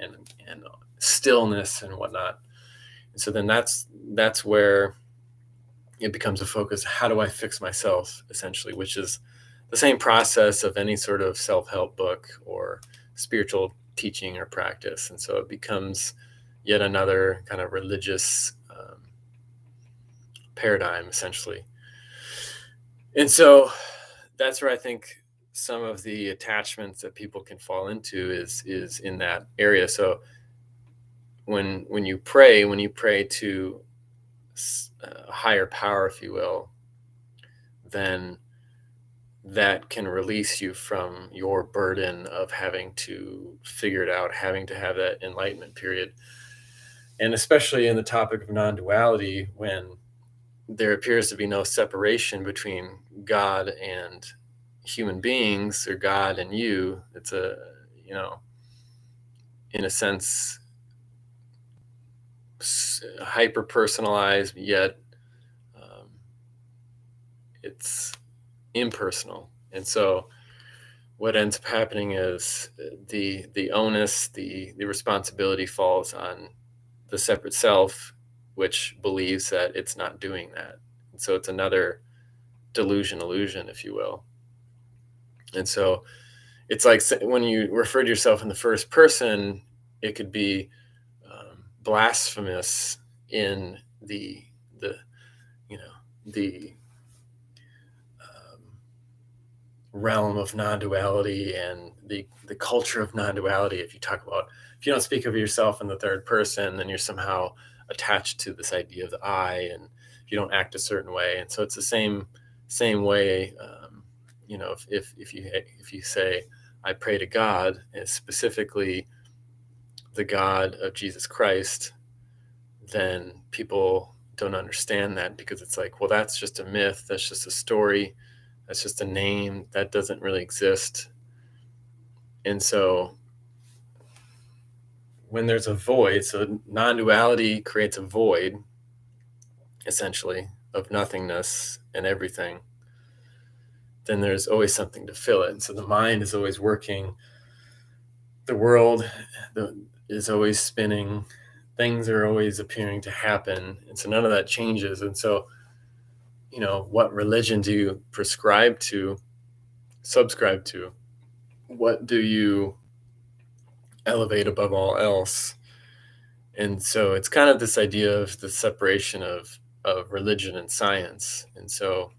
stillness and whatnot. And so then that's where it becomes a focus. How do I fix myself, essentially, which is the same process of any sort of self-help book or spiritual teaching or practice. And so it becomes yet another kind of religious paradigm, essentially. And so that's where I think some of the attachments that people can fall into is in that area. So when you pray to a higher power, if you will, then that can release you from your burden of having to figure it out, having to have that enlightenment period. And especially in the topic of non duality, when there appears to be no separation between God and human beings or God and you, it's a, you know, in a sense, hyper personalized, yet um, it's impersonal. And so what ends up happening is the onus, the responsibility falls on the separate self, which believes that it's not doing that. And so it's another illusion, if you will. And so it's like when you refer to yourself in the first person, it could be blasphemous in the you know the um, realm of non-duality and the culture of non-duality. If you talk about, if you don't speak of yourself in the third person, then you're somehow attached to this idea of the I, and you don't act a certain way. And so it's the same way. If you say I pray to God, and specifically the God of Jesus Christ, then people don't understand that, because it's like, well, that's just a myth, that's just a story, that's just a name that doesn't really exist. And so when there's a void, so non-duality creates a void, essentially, of nothingness and everything, then there's always something to fill it. And so the mind is always working, the world is always spinning, things are always appearing to happen, and so none of that changes. And so, what religion do you subscribe to? What do you elevate above all else? And so it's kind of this idea of the separation of religion and science. And so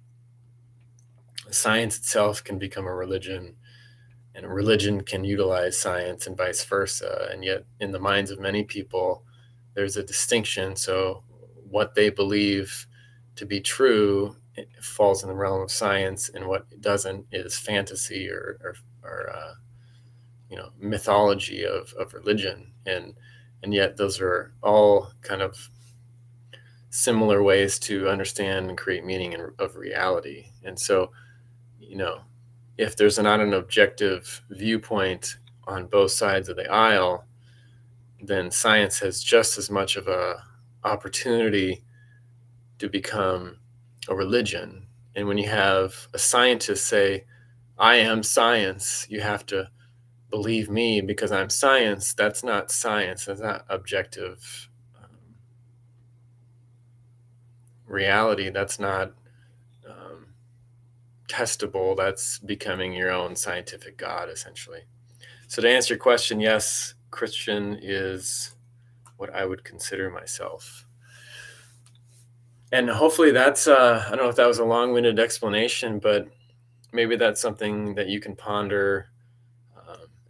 science itself can become a religion, and a religion can utilize science, and vice versa. And yet, in the minds of many people, there's a distinction. So what they believe to be true, it falls in the realm of science, and what it doesn't is fantasy or mythology of religion. And yet those are all kind of similar ways to understand and create meaning of reality. And so, if there's not an objective viewpoint on both sides of the aisle, then science has just as much of a opportunity to become a religion. And when you have a scientist say, I am science, you have to believe me because I'm science. That's not science. That's not objective reality. That's not um, testable. That's becoming your own scientific God, essentially. So to answer your question, yes, Christian is what I would consider myself. And hopefully that's, I don't know if that was a long-winded explanation, but maybe that's something that you can ponder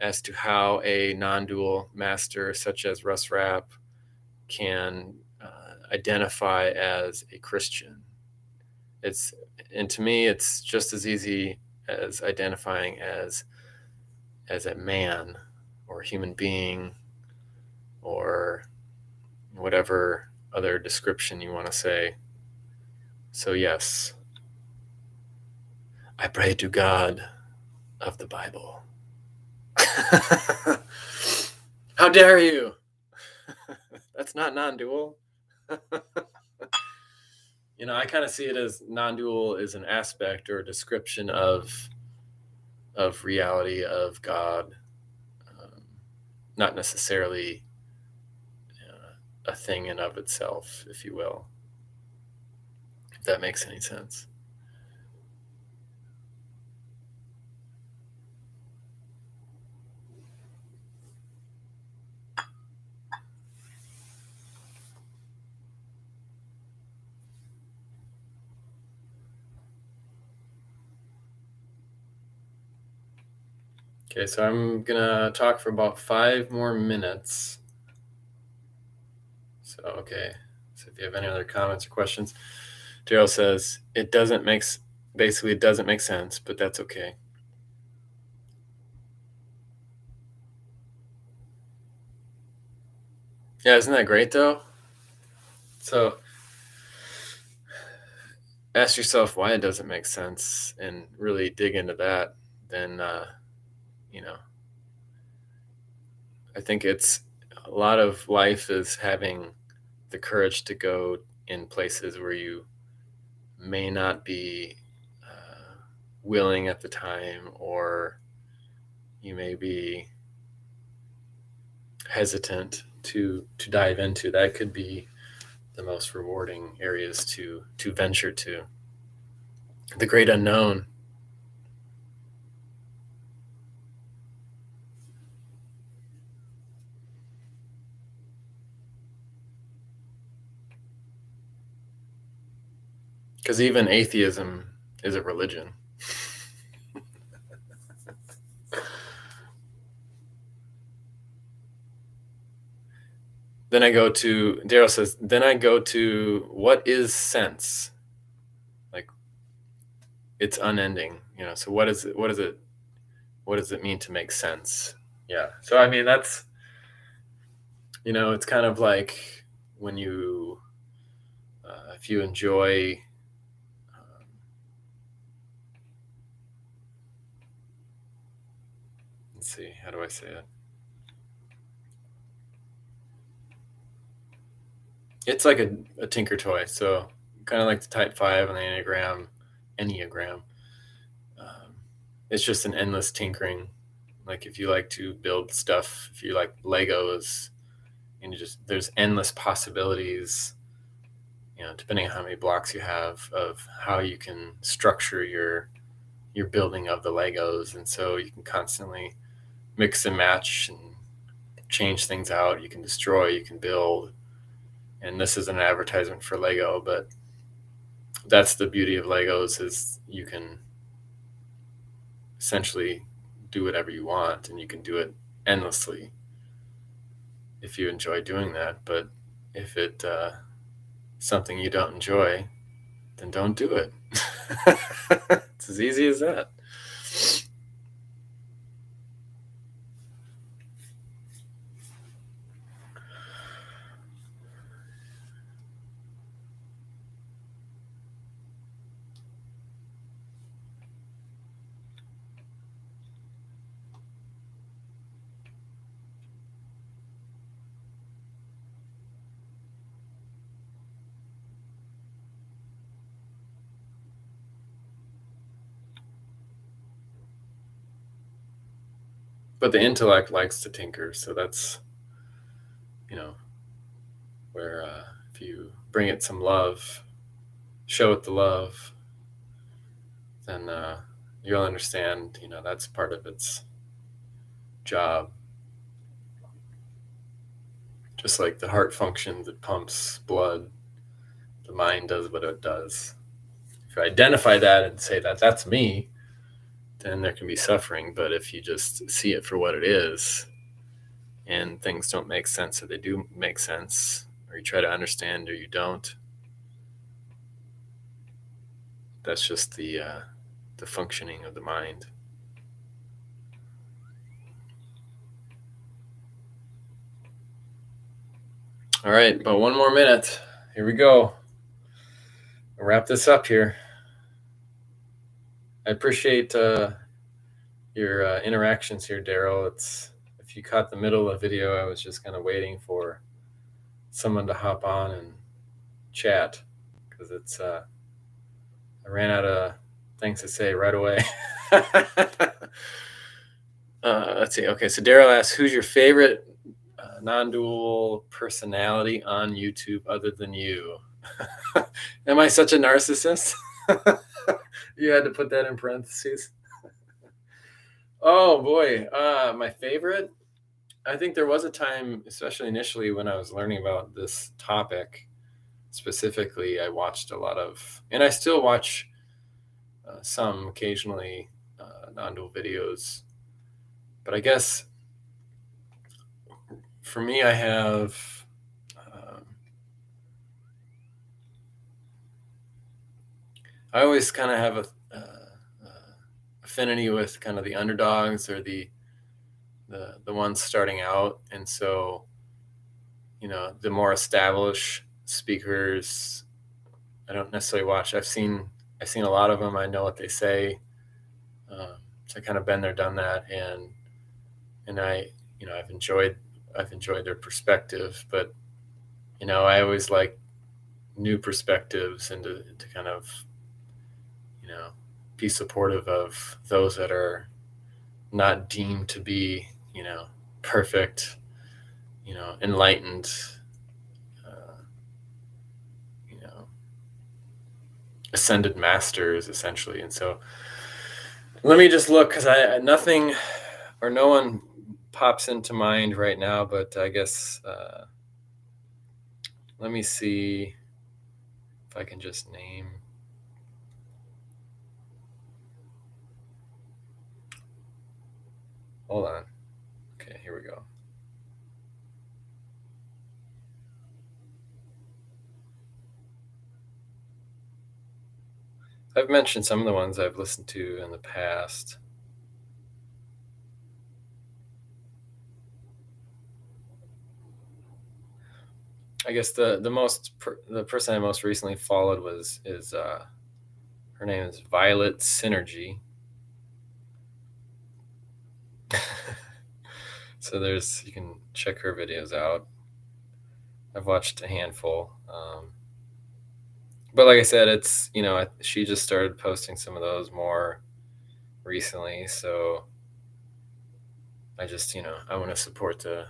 as to how a non-dual master such as Russ Rapp can identify as a Christian. And to me, it's just as easy as identifying as a man or a human being or whatever other description you want to say. So yes, I pray to God of the Bible. How dare you? That's not non-dual. I kind of see it as non-dual is an aspect or a description of reality, of God, um, not necessarily a thing in of itself, if you will, if that makes any sense. Okay, so I'm gonna talk for about 5 more minutes. So, okay. So if you have any other comments or questions, Daryl says, it doesn't make Basically, it doesn't make sense, but that's okay. Yeah, isn't that great though? So ask yourself why it doesn't make sense and really dig into that. Then, you know, I think it's a lot of life is having the courage to go in places where you may not be willing at the time, or you may be hesitant to dive into. That could be the most rewarding areas to venture to. The great unknown. Because even atheism is a religion. Then I go to, Daryl says, then I go to what is sense? Like, it's unending, so what is it? What does it mean to make sense? Yeah. So, I mean, that's, it's kind of like when if you enjoy, um, let's see, how do I say it? It's like a tinker toy. So, kind of like the type 5 on the Enneagram. Um, it's just an endless tinkering. Like if you like to build stuff, if you like Legos, and there's endless possibilities, depending on how many blocks you have of how you can structure your building of the Legos. And so you can constantly mix and match and change things out. You can destroy, you can build. And this is an advertisement for Lego, but that's the beauty of Legos is you can essentially do whatever you want, and you can do it endlessly if you enjoy doing that. But if it something you don't enjoy, then don't do it. It's as easy as that. But the intellect likes to tinker, so that's you know where if you bring it some love, show it the love, then you'll understand. That's part of its job. Just like the heart functions, it pumps blood. The mind does what it does. If you identify that and say that that's me, then there can be suffering. But if you just see it for what it is, and things don't make sense or they do make sense, or you try to understand or you don't, that's just the functioning of the mind. All right, about 1 more minute. Here we go. I'll wrap this up here. I appreciate your interactions here, Daryl. If you caught the middle of the video, I was just kind of waiting for someone to hop on and chat because I ran out of things to say right away. Let's see. Okay, so Daryl asks, "Who's your favorite non-dual personality on YouTube other than you?" Am I such a narcissist? You had to put that in parentheses. Oh boy, my favorite. I think there was a time, especially initially, when I was learning about this topic specifically. I watched a lot of, and I still watch some occasionally non-dual videos. But I guess for me, I have. I always kind of have affinity with kind of the underdogs or the ones starting out. And so, the more established speakers, I don't necessarily watch. I've seen a lot of them. I know what they say. So I kind of been there, done that, and I've enjoyed their perspective. But I always like new perspectives, and to kind of you know be supportive of those that are not deemed to be perfect, enlightened, uh, you know ascended masters essentially. And so let me just look, because I nothing or no one pops into mind right now, but I guess let me see if I can just name. Hold on. Okay, here we go. I've mentioned some of the ones I've listened to in the past. I guess the person I most recently followed is her name is Violet Synergy. So you can check her videos out. I've watched a handful. But like I said, she just started posting some of those more recently. So I just, I want to support the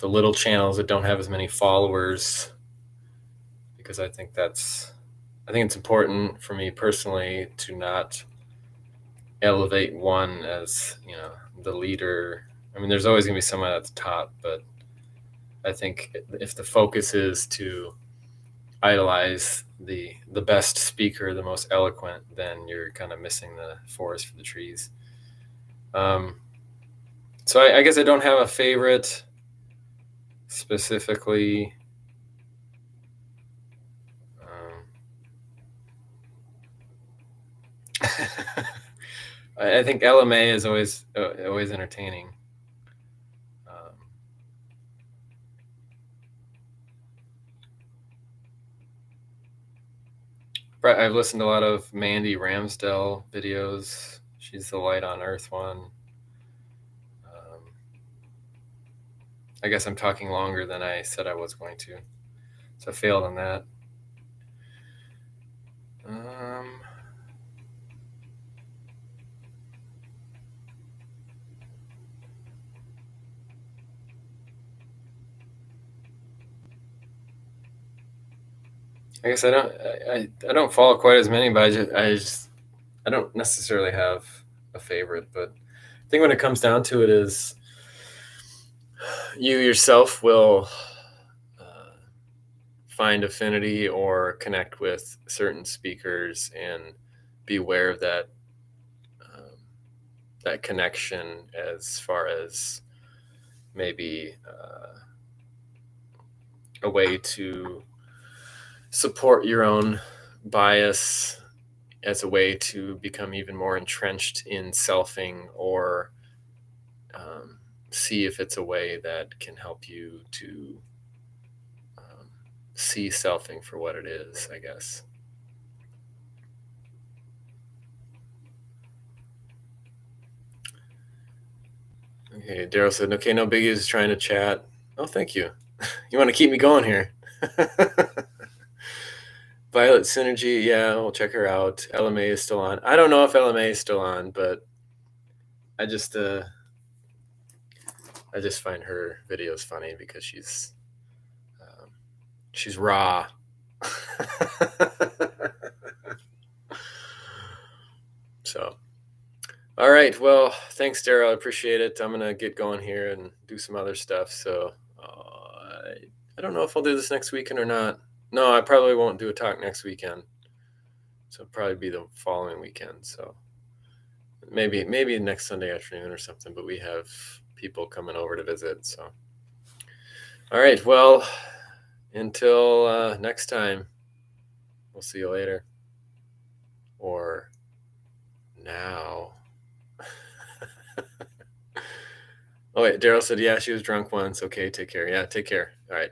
little channels that don't have as many followers, because I think it's important for me personally to not elevate one as, the leader. I mean, there's always going to be someone at the top, but I think if the focus is to idolize the best speaker, the most eloquent, then you're kind of missing the forest for the trees. So I guess I don't have a favorite specifically. I think LMA is always entertaining. I've listened to a lot of Mandy Ramsdell videos. She's the Light on Earth one. I guess I'm talking longer than I said I was going to, so I failed on that. I guess I don't follow quite as many, but I don't necessarily have a favorite. But I think when it comes down to it, is you yourself will find affinity or connect with certain speakers and be aware of that connection, as far as maybe a way to support your own bias, as a way to become even more entrenched in selfing, or see if it's a way that can help you to see selfing for what it is, I guess. Okay, Daryl said, okay, no biggie, is trying to chat. Oh, thank you. You want to keep me going here. Violet Synergy, yeah, we'll check her out. LMA is still on. I don't know if LMA is still on, but I just find her videos funny, because she's raw. So, all right. Well, thanks, Daryl. I appreciate it. I'm gonna get going here and do some other stuff. So I don't know if I'll do this next weekend or not. No, I probably won't do a talk next weekend. So it'll probably be the following weekend. So maybe next Sunday afternoon or something. But we have people coming over to visit. So all right. Well, until next time, we'll see you later. Or Oh wait, Daryl said, yeah, she was drunk once. Okay, take care. Yeah, take care. All right.